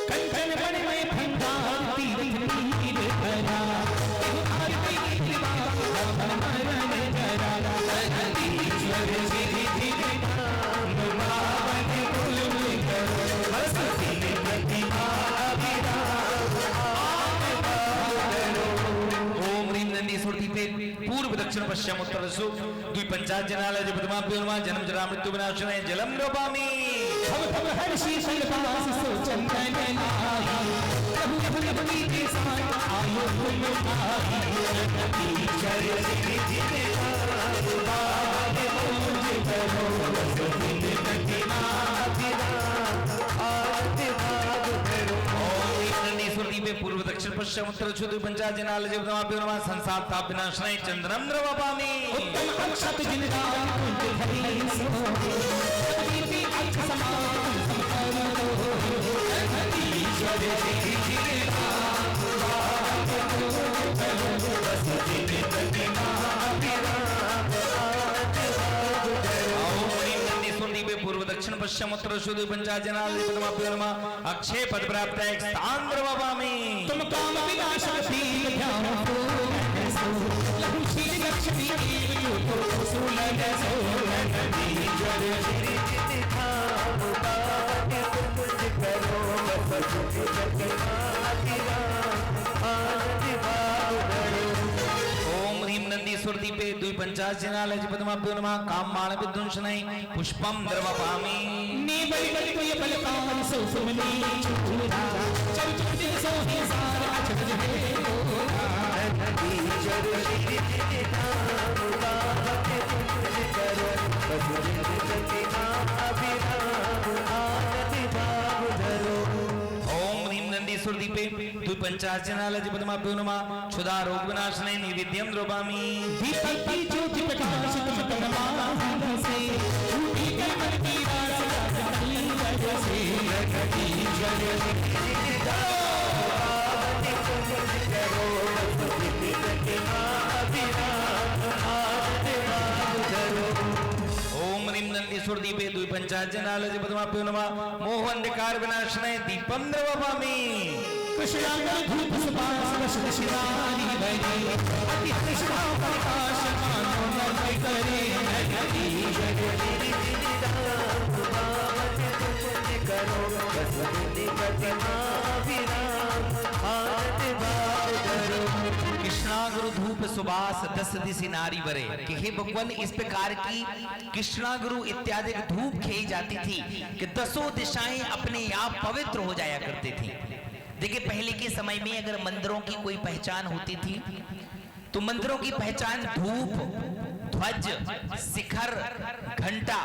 [SPEAKER 3] कंकण बन में फंदा तीर्थ नील भरा,
[SPEAKER 1] पूर्व दक्षिण पश्चिम उत्तर सु दुई पंचाश जनालय पद्मा जन्म जरा मृत्यु विनाशनाय जलम नमामि।
[SPEAKER 3] भव भव हर्षि शैलवास सो चंदन लाई, प्रभु प्रभु के समान आयो तुम आई, जय श्री जिनेन्द्र बाबे पूज्य करो सभी नगीना आरती भाग करो।
[SPEAKER 1] पूर्व दक्षिण पश्चिम उत्तर दुई पंचाश जनालय पद्मा संसार विनाशनाय चंद्रम नमामि।
[SPEAKER 3] उत्तम अक्षत जिनदान कुंज हरि सो, सभी अक्ष समान संपन्नो, ईश्वर जी जिनेन्द्र बाबे पूज्य करो सभी नगीना
[SPEAKER 1] पूर्व दक्षिण पश्चिम उत्तर दुई पंचाश जनालय पद्मा अक्षय पद प्राप्त एक स्थान द्रवामि।
[SPEAKER 3] तुम काम विनाशाती ध्यान को सो, लघु शील लक्ष्मी को सुलग सो, ईश्वर श्री जित धाम बाटे कुछ करो सभी जगन्नाथ आरती भाव करो।
[SPEAKER 1] ओम ह्रीं नंदीश्वर दीपे दुई पंचाश जनालय पद्मा काम माण विध्वंसनाय पुष्पम द्रवामि।
[SPEAKER 3] नी बलि बलि कोई बलकान सो सुमनी चूड़ा, चम चम दिन सो हे सार
[SPEAKER 1] सुरदीपे द्विपंचार्चनाल जपदमाप्यो नमः क्षुधा रोग विनाशने नैवेद्यं द्रवामि
[SPEAKER 3] दीपक ज्योति प्रकाशित मतनमानसे उठी के मन की रास राजनी वजसे रखती जल
[SPEAKER 1] ओम ह्रीं नंदीश्वरदीपे द्विपंचार्चनाल जपदमाप्यो नमः मोह अंधकार विनाशने दीपं द्रवामि
[SPEAKER 3] कृष्णांगर धूप सुपास शिवानी बनी अति कृष्णा प्रकाश मानो नर करे नदी जगती करो कसुति प्रतिमा विराम हाथ भाव करो
[SPEAKER 1] कृष्णागुरु धूप सुबास 10 दिशि नारी बरे कि हे भगवान इस प्रकार की कृष्णागुरु इत्यादि धूप खेई जाती थी कि 10 दिशाएं अपने आप पवित्र हो जाया करती थी। देखिए पहले के समय में अगर मंदिरों की कोई पहचान होती थी तो मंदिरों की पहचान धूप, ध्वज, शिखर, घंटा,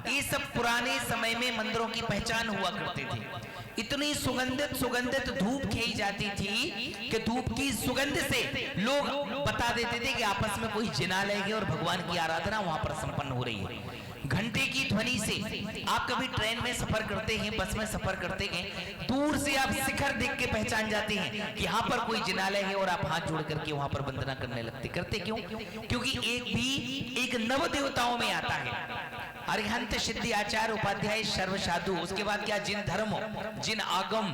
[SPEAKER 1] ये सब पुराने समय में मंदिरों की पहचान हुआ करती थी। इतनी सुगंधित सुगंधित धूप खेई जाती थी कि धूप की सुगंध से लोग बता देते थे कि आपस में कोई जिनालय है और भगवान की आराधना वहां पर संपन्न हो रही है। घंटे की ध्वनि से आप कभी ट्रेन में सफर करते हैं, बस में सफर करते हैं, दूर से आप शिखर देख के पहचान जाते हैं कि यहाँ पर कोई जिनालय है और आप हाथ जोड़ करके वहां पर वंदना करने लगते। करते क्यों? क्योंकि एक नव देवताओं में आता है। अरिहंत सिद्धि आचार्य उपाध्याय सर्व साधु, उसके बाद क्या जिन धर्म, जिन आगम,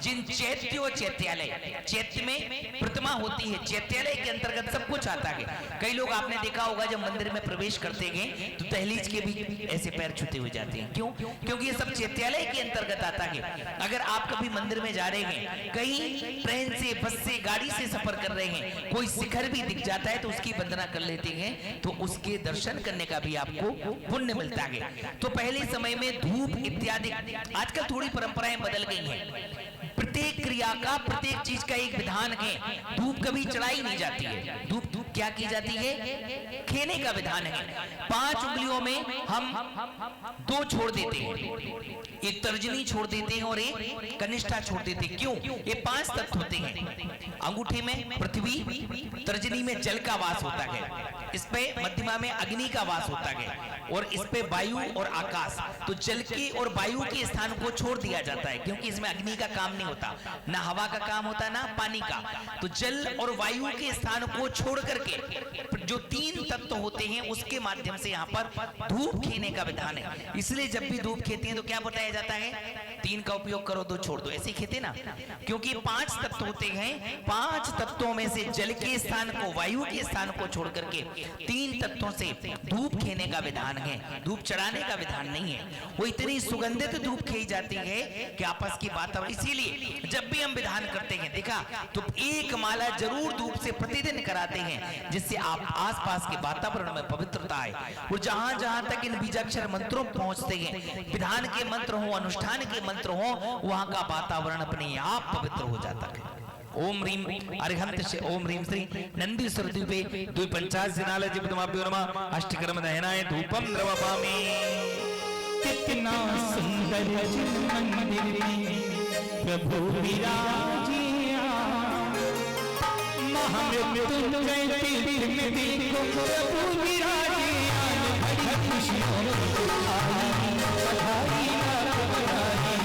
[SPEAKER 1] जिन चैत्यो चैत्यालय, चैत्य में प्रतिमा होती है, चैत्यालय के अंतर्गत सब कुछ आता है। कई लोग आपने देखा होगा जब मंदिर में प्रवेश करते हैं तो दहलीज के भी ऐसे पैर छूते हुए जाते हैं। क्यों? क्योंकि ये सब चैत्यालय के अंतर्गत आता है। अगर आप कभी मंदिर में जा रहे हैं, कहीं ट्रेन से, बस से, गाड़ी से सफर कर रहे हैं, कोई शिखर भी दिख जाता है तो उसकी वंदना कर लेते हैं तो उसके दर्शन करने का भी आपको पुण्य मिलता है। तो पहले समय में धूप इत्यादि, आजकल थोड़ी परंपराएं बदल गई हैं। प्रत्येक क्रिया का, प्रत्येक चीज का एक विधान है। धूप कभी चढ़ाई नहीं जाती है। धूप क्या की जाती है? खेने का विधान है। 5 उंगलियों में हम 2 छोड़ देते हैं, एक तर्जनी छोड़ देते हैं और एक कनिष्ठा छोड़ देते हैं। क्यों? ये 5 तत्व होते हैं। अंगूठे में पृथ्वी, तर्जनी में जल का वास होता है, इस पे मध्यमा में अग्नि का वास होता है और इस पे वायु और आकाश। तो जल के और वायु के स्थान को छोड़ दिया जाता है क्योंकि इसमें अग्नि का काम नहीं होता, ना हवा का काम होता, ना पानी का। तो जल और वायु के स्थान को छोड़ करके जो 3 तत्व होते हैं उसके माध्यम से यहाँ पर धूप खेने का विधान है। इसलिए जब भी धूप खेते हैं तो क्या बताया जाता है? 3 का उपयोग करो, 2 छोड़ दो, ऐसे खेते ना। क्योंकि 5 तत्व होते हैं, 5 तत्वों में से जल के स्थान को, वायु के स्थान को छोड़ करके 3 तत्वों से धूप खेने का विधान है। धूप चढ़ाने का विधान नहीं है। वो इतनी सुगंधित धूप खेई जाती है कि आपस की वातावरण। इसीलिए जब भी हम विधान करते हैं, देखा तो एक माला जरूर धूप से प्रतिदिन कराते हैं जिससे आप आसपास के वातावरण में पवित्रता आए। और जहां जहां तक इन बीजाक्षर मंत्रों पहुंचते हैं, विधान के मंत्र हो, अनुष्ठान के मंत्र हो, वहां का वातावरण अपने आप पवित्र हो जाता है। ओम ह्रीं अरिहंत से ओम ह्रीं श्री नंदीश्वर द्वीपे द्विपंचार्चनाल जपदमाप्यो नमः अष्टकर्म दहनाय धूपम द्रवामि।
[SPEAKER 3] कितना सुंदर मंदिर प्रभु विराजिया, महामृत्युंजय तीर्थ में देखो प्रभु विराजिया। बड़ी खुशियों की आई, बधाई लाख बधाई,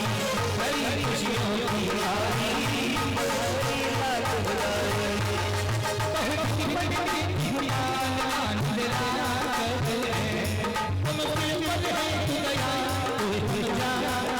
[SPEAKER 3] बड़ी खुशियों की आई, बधाई लाख बधाई। बहुत ही बड़ी खुमाल आनंद रात है, तुम बिल्कुल है कि दया कोई तुझा है।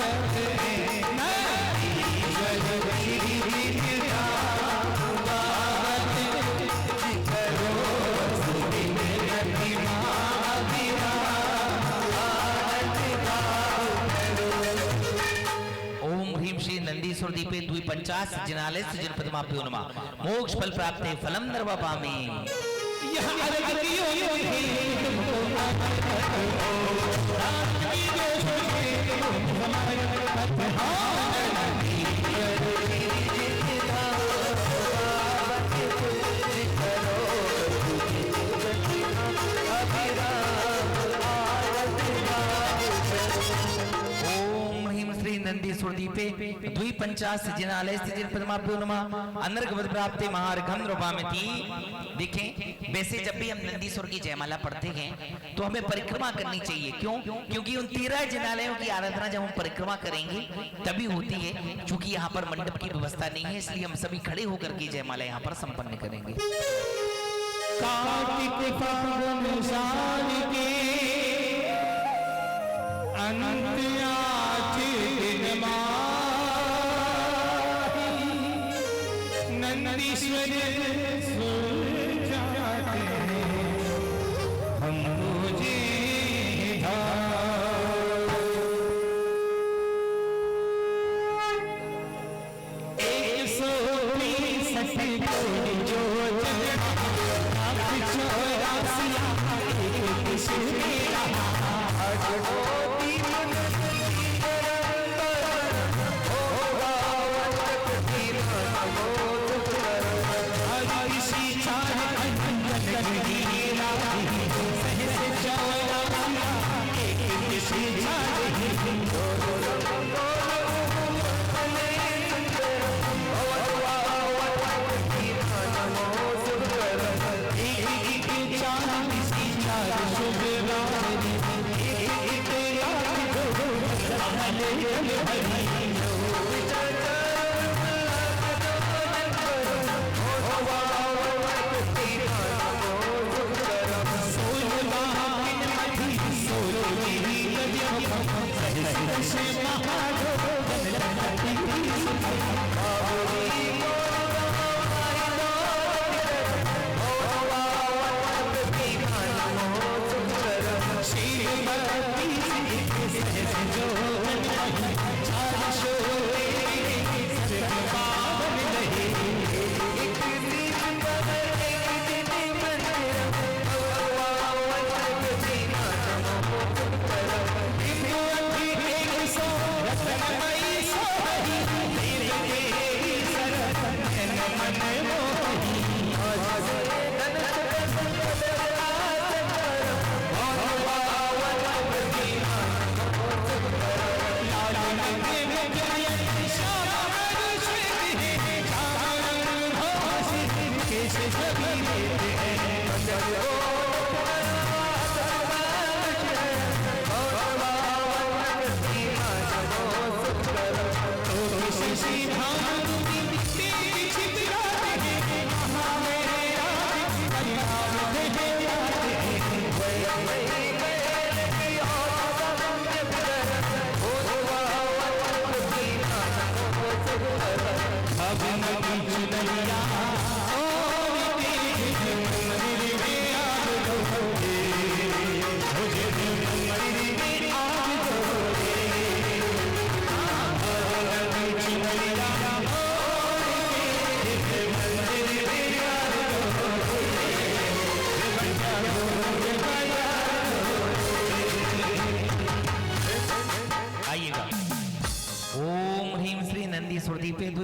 [SPEAKER 1] नंदीश्वर दीपे द्विपंचाश जिनालय जनपदमाप्यो नमः मोक्ष फल प्राप्त फलम नर्वपामि।
[SPEAKER 3] यहाँ अर्घ्यों में तुमको रात की रोशनी हमारे
[SPEAKER 1] नंदी सुरदीपे द्विपंचाश जिनालय स्थित पद्माभ्यो नमः अनर्घवत प्राप्ते महार्घम रूपामिति। देखें, वैसे जब भी हम नंदीश्वर की जयमाला पढ़ते हैं तो हमें परिक्रमा करनी चाहिए। क्यों? क्योंकि उन 13 जिनालयों की आराधना जब हम परिक्रमा करेंगे तभी होती है। चूंकि यहाँ पर मंडप की व्यवस्था नहीं है, इसलिए हम सभी खड़े होकर के जयमाला यहाँ पर संपन्न करेंगे।
[SPEAKER 3] कार्तिक फागुन साल के अनंत आठ दिन माही नंदीश्वर सुर जाते हम मुझे एक सौ 63 कोटि जोजन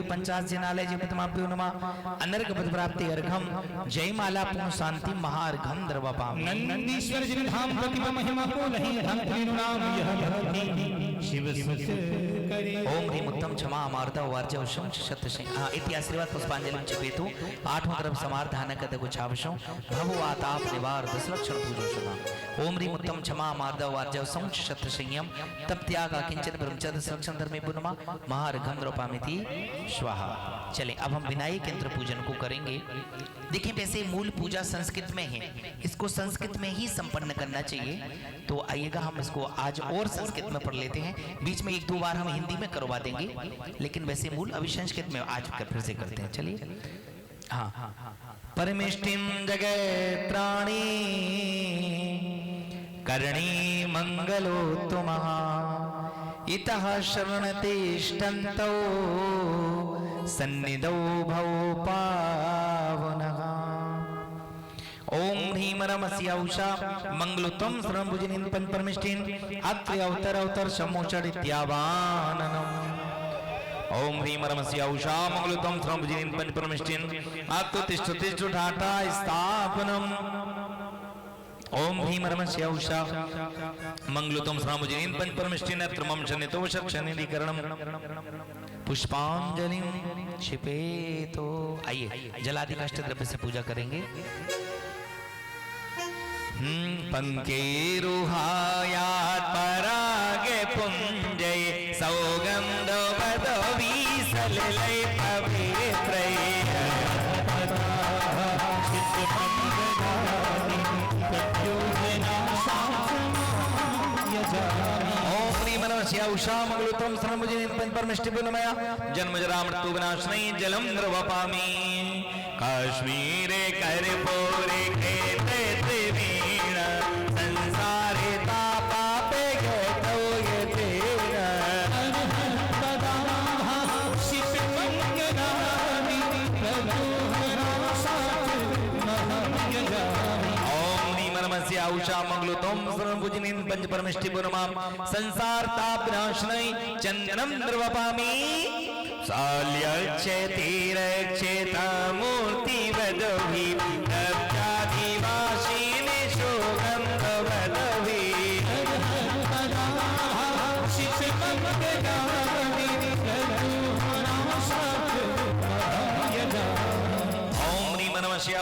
[SPEAKER 1] पंचाश जिनालय जिपतमाभ्यो नमः अनर्घ पद प्राप्ति अर्घम जयमाला पुण्य शांति महार्घम द्रवपाम।
[SPEAKER 3] नंदीश्वर जिन धाम प्रतिमा महिमा को नहीं धन तीनु नाम यह भक्ति शिव सुत करे।
[SPEAKER 1] ओम ह्रीम उत्तम क्षमा अमार्दव वार्जव शं शतशं इति आशीर्वाद पुष्पांजलि चिपेतु आठवां तरफ समार्धान कद गुच्छावशं भव आताप निवार 10 लक्षण पूजोषणा। ओम ह्रीम उत्तम क्षमा अमार्दव वार्जव शं शतशं तप त्याग किंचित ब्रह्मचर्य 10 लक्षण धर्मे पुनमा महार्घम द्रवपामिति स्वाहा। चले अब हम विनायक यंत्र पूजन को करेंगे। देखिए वैसे मूल पूजा संस्कृत में है, इसको संस्कृत में ही संपन्न करना चाहिए। तो आइएगा हम इसको आज और संस्कृत में पढ़ लेते हैं, बीच में 1-2 बार हम हिंदी में करवा देंगे, लेकिन वैसे मूल अभी संस्कृत में आज फिर से करते हैं। चलिए हाँ। परमेष्टिम जगत्राणी करणी मंगलोत्तमः इतः शरणतिष्ठन्तौ सन्निधौ भव पावनः। ओम ह्रीम रमस्य उषा मंगलोत्तम सर्वभुजनिन परमेष्टिन अत्र अवतर समोचर इत्यावाननम। ओम ह्रीम रमस्य उषा मंगलोत्तम सर्वभुजनिन परमेष्टिन अत्र तिष्ठ ठाठा स्थापनम। ओम भीम रमस्य उषा मंगलतम श्रामुजिनीन पंच परमिष्टिन त्रमम शनितो शनिधिकरणम पुष्पांजलि क्षिपेतो। आइए जलादि काष्ठ द्रव्य से पूजा करेंगे। पंकेरुहायात परागे पुंजय सौगंध पदवी सललय पवित्रय उषा मंगलोत्तम सर्वजनीन पंच परमिष्टि पुनमया जन्म जरा मृत्यु विनाशनई जलम द्रवपामि काश्मीरे कर्पूरे खेते त्रिवीण संसारे तापापे गतो यतेन उषा मंगलोत्तम सर्वभुजनीन पंच परमिष्टि पुरमा संसार ताप विनाशनई चंदनम द्रवपामि साल्यक्षेतिरक्षेता मूर्ति वदवी नव्यादिवासिने शोगंध वदवी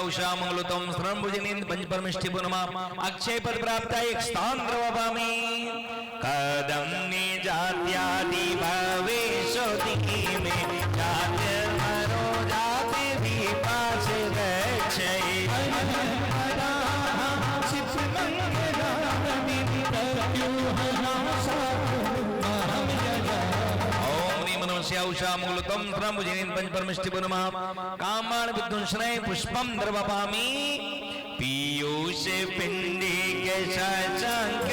[SPEAKER 1] उषा मंगलोत्तम सर्वभुजनीन पंच परमिष्टि पुनमा अक्षय पद प्राप्त एक स्थान द्रवपामि कदम्नि जात्यादि भवेशोदिकी में जात्य मनो जाति विपाश गच्छै उषा मंगलोत्तम सर्वभुजनीन पंच परमिष्टि पुनमा कामान् विध्वंसने पुष्पम द्रवपामि पीयूष पिंडी के शशांक